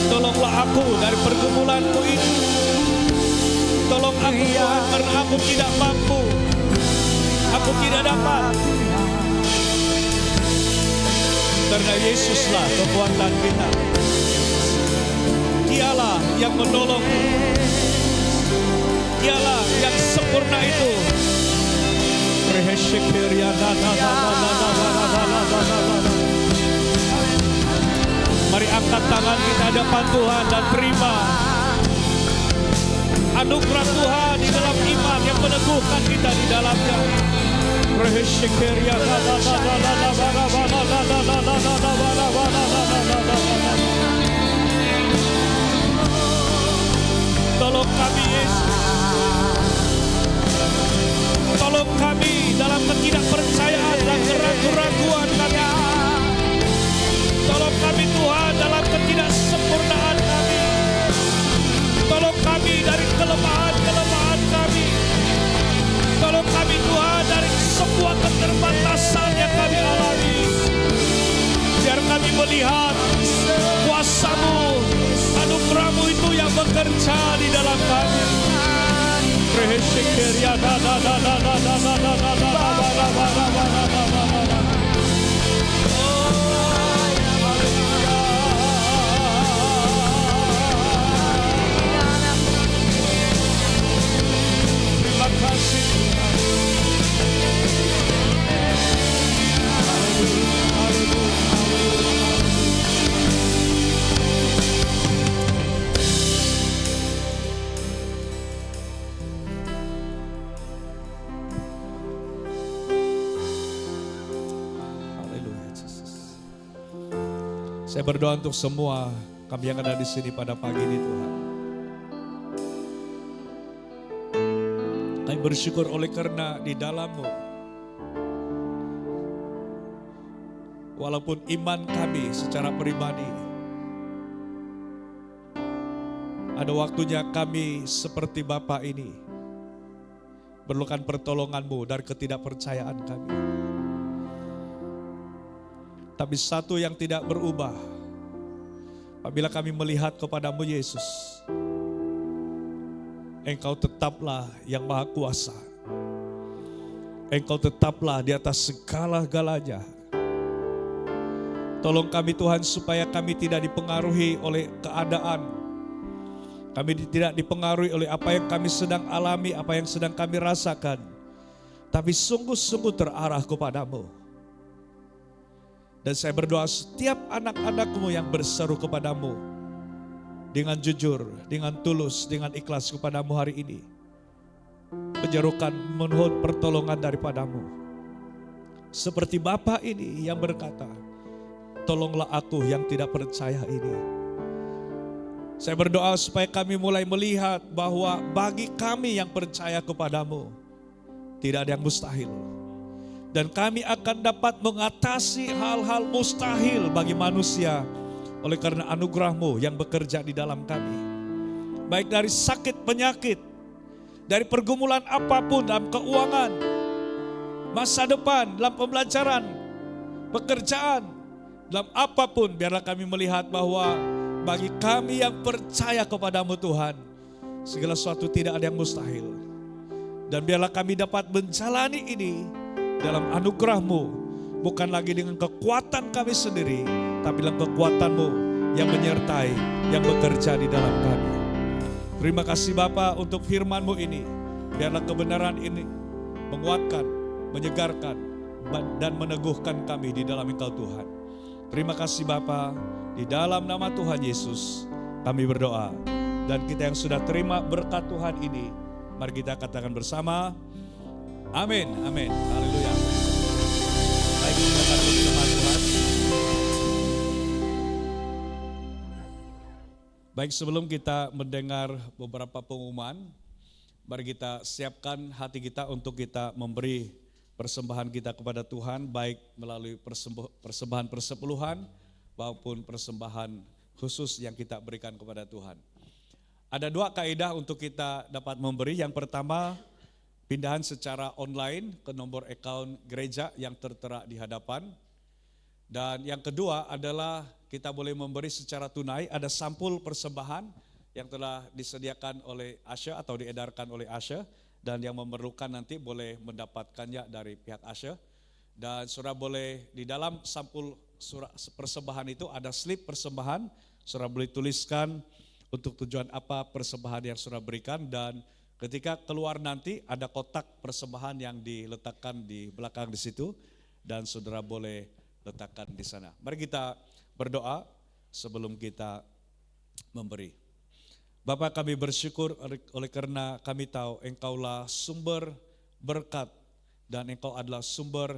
Tolonglah aku dari pergumulanku ini. Tolong aku Tuhan, karena aku tidak mampu. Aku tidak dapat. Karena Yesuslah kekuatan kita. Dialah yang menolong. Dialah yang sempurna itu. Mari angkat tangan kita hadapan Tuhan dan terima anugerah Tuhan di dalam iman yang meneguhkan kita di dalamnya. Tolong kami Yesus. Tolong kami dalam ketidakpercayaan dan keraguan kami. Tolong kami Tuhan dalam ketidaksempurnaan kami. Tolong kami dari kelemahan-kelemahan kami. Tolong kami Tuhan dari semua keterbatasan yang kami alami. Biar kami melihat kuasa-Mu, anugerah-Mu itu yang bekerja di dalam kami. Terima kasih Tuhan. Saya berdoa untuk semua kami yang ada di sini pada pagi ini Tuhan. Kami bersyukur oleh karena di dalam-Mu, walaupun iman kami secara pribadi, ada waktunya kami seperti Bapa ini, perlukan pertolongan-Mu dari ketidakpercayaan kami. Tapi satu yang tidak berubah, apabila kami melihat kepada-Mu Yesus, Engkau tetaplah yang Maha Kuasa. Engkau tetaplah di atas segala-galanya. Tolong kami Tuhan supaya kami tidak dipengaruhi oleh keadaan. Kami tidak dipengaruhi oleh apa yang kami sedang alami, apa yang sedang kami rasakan. Tapi sungguh-sungguh terarah kepada-Mu. Dan saya berdoa setiap anak-anak-Mu yang berseru kepada-Mu dengan jujur, dengan tulus, dengan ikhlas kepada-Mu hari ini. Penyerukan mohon pertolongan daripada-Mu. Seperti Bapa ini yang berkata, tolonglah aku yang tidak percaya ini. Saya berdoa supaya kami mulai melihat bahwa bagi kami yang percaya kepada-Mu, tidak ada yang mustahil. Dan kami akan dapat mengatasi hal-hal mustahil bagi manusia oleh karena anugerah-Mu yang bekerja di dalam kami. Baik dari sakit penyakit, dari pergumulan apapun dalam keuangan, masa depan, dalam pembelajaran, pekerjaan, dalam apapun, biarlah kami melihat bahwa bagi kami yang percaya kepada-Mu Tuhan, segala sesuatu tidak ada yang mustahil. Dan biarlah kami dapat menjalani ini dalam anugerah-Mu, bukan lagi dengan kekuatan kami sendiri, tapi dalam kekuatan-Mu yang menyertai, yang bekerja di dalam kami. Terima kasih Bapa untuk firman-Mu ini. Biarlah kebenaran ini menguatkan, menyegarkan, dan meneguhkan kami di dalam Engkau Tuhan. Terima kasih Bapa, di dalam nama Tuhan Yesus kami berdoa. Dan kita yang sudah terima berkat Tuhan ini, mari kita katakan bersama, amin, amin, haleluya. Baik, kita akan bersama Tuhan. Baik, sebelum kita mendengar beberapa pengumuman, Mari kita siapkan hati kita untuk kita memberi persembahan kita kepada Tuhan, baik melalui persembahan persepuluhan maupun persembahan khusus yang kita berikan kepada Tuhan. Ada dua kaidah untuk kita dapat memberi. Yang pertama, pindahan secara online ke nomor account gereja yang tertera di hadapan. Dan yang kedua adalah kita boleh memberi secara tunai, ada sampul persembahan yang telah disediakan oleh Asya atau diedarkan oleh Asya, dan yang memerlukan nanti boleh mendapatkannya dari pihak Asya. Dan saudara boleh di dalam sampul surat persembahan itu ada slip persembahan, saudara boleh tuliskan untuk tujuan apa persembahan yang saudara berikan, dan ketika keluar nanti ada kotak persembahan yang diletakkan di belakang di situ, dan saudara boleh letakkan di sana. Mari kita berdoa sebelum kita memberi. Bapa, kami bersyukur oleh karena kami tahu Engkaulah sumber berkat dan Engkau adalah sumber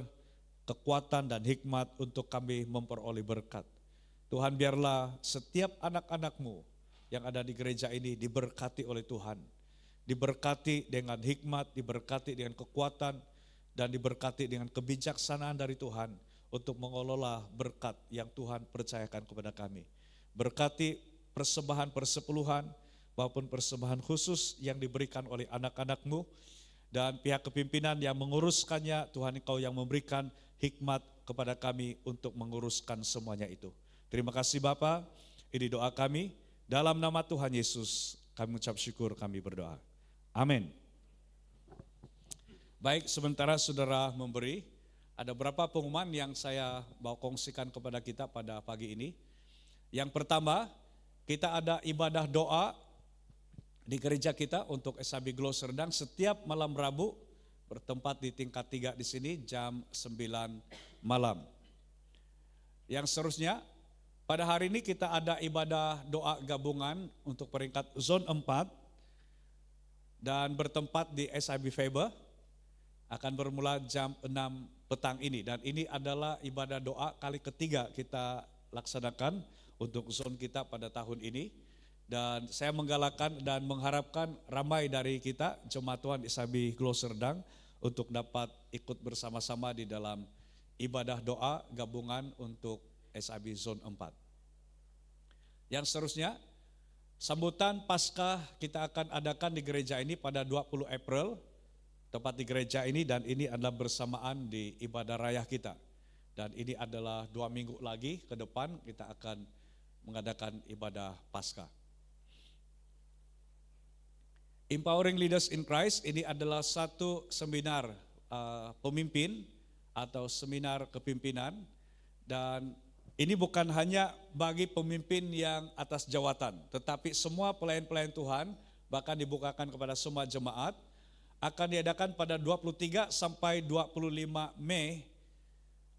kekuatan dan hikmat untuk kami memperoleh berkat. Tuhan, biarlah setiap anak-anak-Mu yang ada di gereja ini diberkati oleh Tuhan. Diberkati dengan hikmat, diberkati dengan kekuatan, dan diberkati dengan kebijaksanaan dari Tuhan untuk mengelola berkat yang Tuhan percayakan kepada kami. Berkati persembahan persepuluhan maupun persembahan khusus yang diberikan oleh anak-anak-Mu dan pihak kepimpinan yang menguruskannya. Tuhan, Engkau yang memberikan hikmat kepada kami untuk menguruskan semuanya itu. Terima kasih Bapa, ini doa kami. Dalam nama Tuhan Yesus kami ucap syukur, kami berdoa. Amin. Baik, sementara saudara memberi, ada beberapa pengumuman yang saya mau kongsikan kepada kita pada pagi ini. Yang pertama, kita ada ibadah doa di gereja kita untuk SAB Glo Serdang setiap malam Rabu, bertempat di tingkat 3 di sini jam 9 malam. Yang seterusnya, pada hari ini kita ada ibadah doa gabungan untuk peringkat zone 4 dan bertempat di SIB Faber, akan bermula jam 6 petang ini, dan ini adalah ibadah doa kali ketiga kita laksanakan untuk zone kita pada tahun ini. Dan saya menggalakkan dan mengharapkan ramai dari kita jemaat Tuhan SIB Glo Serdang untuk dapat ikut bersama-sama di dalam ibadah doa gabungan untuk SIB Zone 4. Yang seterusnya, sambutan Paskah kita akan adakan di gereja ini pada 20 April, tepat di gereja ini, dan ini adalah bersamaan di ibadah raya kita. Dan ini adalah 2 minggu lagi ke depan kita akan mengadakan ibadah Paskah. Empowering Leaders in Christ ini adalah satu seminar pemimpin atau seminar kepimpinan, dan ini bukan hanya bagi pemimpin yang atas jawatan, tetapi semua pelayan-pelayan Tuhan, bahkan dibukakan kepada semua jemaat. Akan diadakan pada 23 sampai 25 Mei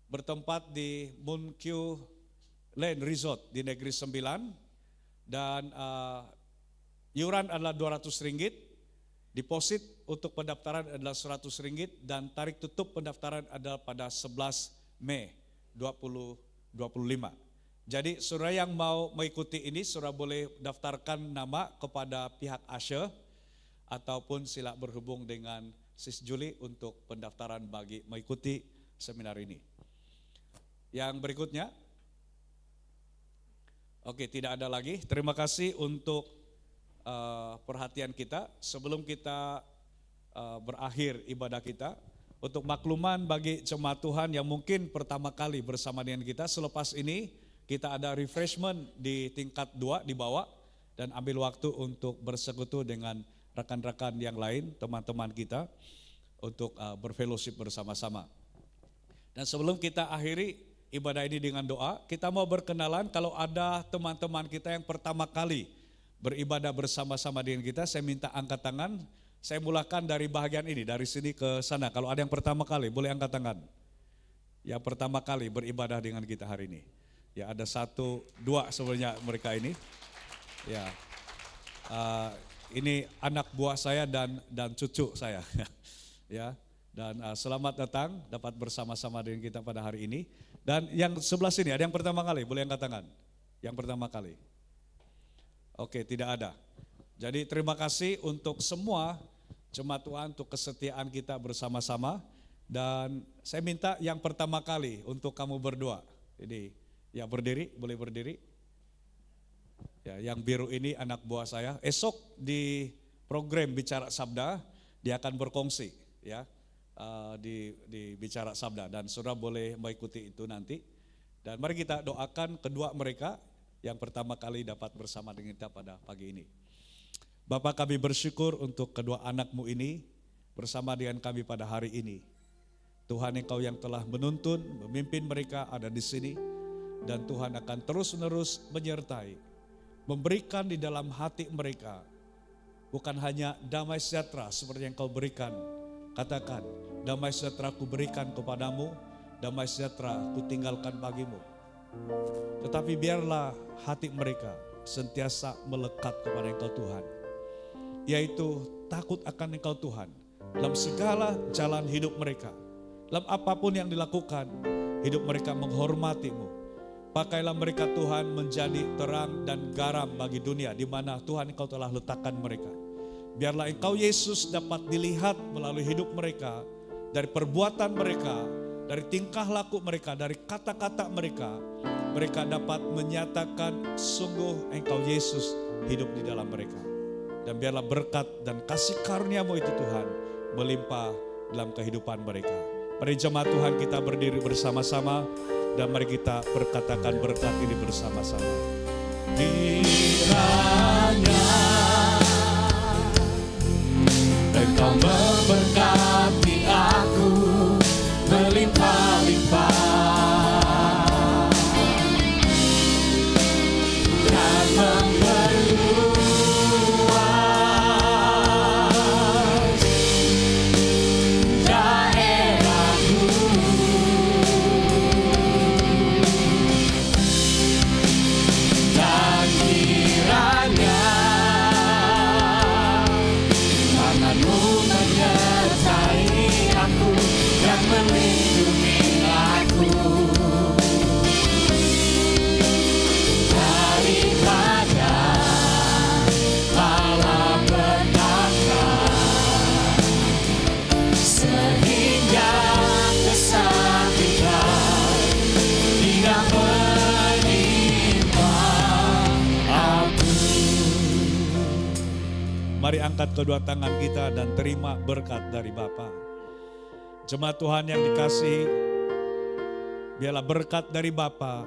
bertempat di Moon Q Lane Resort di Negeri Sembilan, dan iuran adalah Rp200, deposit untuk pendaftaran adalah Rp100, dan tarik tutup pendaftaran adalah pada 11 Mei 2025. Jadi saudara yang mau mengikuti ini, saudara boleh daftarkan nama kepada pihak Asya, ataupun sila berhubung dengan Sis Juli untuk pendaftaran bagi mengikuti seminar ini. Yang berikutnya, oke, tidak ada lagi. Terima kasih untuk perhatian kita. Sebelum kita berakhir ibadah kita, untuk makluman bagi jemaat Tuhan yang mungkin pertama kali bersama dengan kita, selepas ini kita ada refreshment di tingkat 2 di bawah, dan ambil waktu untuk bersekutu dengan rekan-rekan yang lain, teman-teman kita, untuk berfellowship bersama-sama. Dan sebelum kita akhiri ibadah ini dengan doa, kita mau berkenalan. Kalau ada teman-teman kita yang pertama kali beribadah bersama-sama dengan kita, saya minta angkat tangan. Saya mulakan dari bahagian ini, dari sini ke sana. Kalau ada yang pertama kali, boleh angkat tangan. Yang pertama kali beribadah dengan kita hari ini. Ya, ada 1, 2 sebenarnya mereka ini. Ya, ini anak buah saya dan cucu saya. Ya, dan selamat datang dapat bersama-sama dengan kita pada hari ini. Dan yang sebelah sini, ada yang pertama kali, boleh angkat tangan. Yang pertama kali. Oke, tidak ada. Jadi terima kasih untuk semua Jemaat Tuhan, untuk kesetiaan kita bersama-sama. Dan saya minta yang pertama kali untuk kamu berdoa. Jadi ya berdiri, boleh berdiri. Ya, yang biru ini anak buah saya. Esok di program Bicara Sabda, dia akan berkongsi ya di Bicara Sabda. Dan saudara boleh mengikuti itu nanti. Dan mari kita doakan kedua mereka yang pertama kali dapat bersama dengan kita pada pagi ini. Bapak, kami bersyukur untuk kedua anakmu ini bersama dengan kami pada hari ini. Tuhan, Engkau yang telah menuntun, memimpin mereka ada di sini. Dan Tuhan akan terus-menerus menyertai, memberikan di dalam hati mereka. Bukan hanya damai sejahtera seperti yang Kau berikan. Katakan, damai sejahtera ku berikan kepadamu, damai sejahtera ku tinggalkan bagimu. Tetapi biarlah hati mereka sentiasa melekat kepada Engkau Tuhan. Yaitu takut akan Engkau Tuhan dalam segala jalan hidup mereka. Dalam apapun yang dilakukan, hidup mereka menghormati-Mu. Pakailah mereka Tuhan menjadi terang dan garam bagi dunia di mana Tuhan Engkau telah letakkan mereka. Biarlah Engkau Yesus dapat dilihat melalui hidup mereka, dari perbuatan mereka, dari tingkah laku mereka, dari kata-kata mereka. Mereka dapat menyatakan sungguh Engkau Yesus hidup di dalam mereka. Dan biarlah berkat dan kasih karunia-Mu itu Tuhan melimpah dalam kehidupan mereka. Mari jemaat Tuhan kita berdiri bersama-sama dan mari kita berkatakan berkat ini bersama-sama. Kiranya Engkau memberkati aku melimpah-limpah dan memperluas daerahku. Dan kiranya tangan-Mu menyertai aku dan melindungi aku daripada malapetaka, sehingga kesakitan tidak menimpa aku. Mari angkat kedua tangan kita dan terima berkat dari Bapa. Jemaat Tuhan yang dikasihi, biarlah berkat dari Bapa,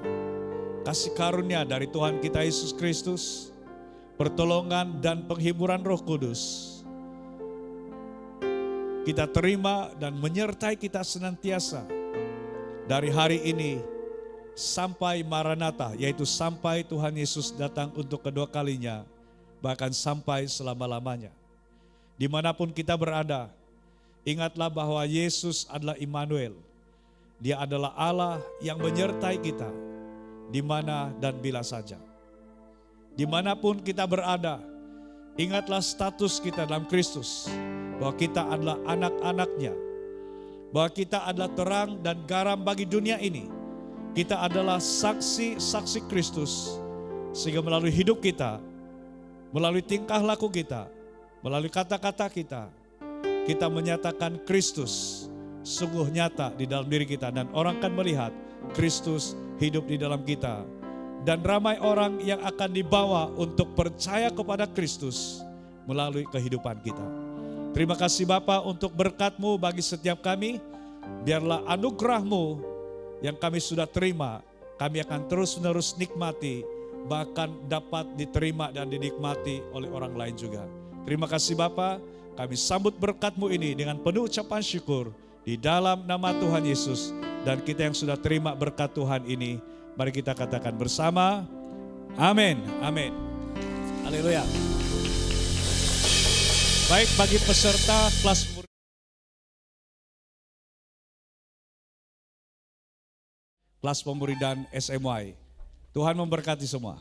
kasih karunia dari Tuhan kita Yesus Kristus, pertolongan dan penghiburan Roh Kudus, kita terima dan menyertai kita senantiasa dari hari ini sampai Maranatha, yaitu sampai Tuhan Yesus datang untuk kedua kalinya, bahkan sampai selama-lamanya. Dimanapun kita berada, ingatlah bahwa Yesus adalah Immanuel. Dia adalah Allah yang menyertai kita di mana dan bila saja. Dimanapun kita berada, ingatlah status kita dalam Kristus, bahwa kita adalah anak-anak-Nya, bahwa kita adalah terang dan garam bagi dunia ini. Kita adalah saksi-saksi Kristus, sehingga melalui hidup kita, melalui tingkah laku kita, melalui kata-kata kita, kita menyatakan Kristus sungguh nyata di dalam diri kita. Dan orang akan melihat Kristus hidup di dalam kita. Dan ramai orang yang akan dibawa untuk percaya kepada Kristus melalui kehidupan kita. Terima kasih Bapa untuk berkat-Mu bagi setiap kami. Biarlah anugerah-Mu yang kami sudah terima, kami akan terus-menerus nikmati, bahkan dapat diterima dan dinikmati oleh orang lain juga. Terima kasih Bapa, kami sambut berkat-Mu ini dengan penuh ucapan syukur di dalam nama Tuhan Yesus. Dan kita yang sudah terima berkat Tuhan ini, mari kita katakan bersama, amin, amin. Haleluya. Baik, bagi peserta kelas pemuridan SMY, Tuhan memberkati semua.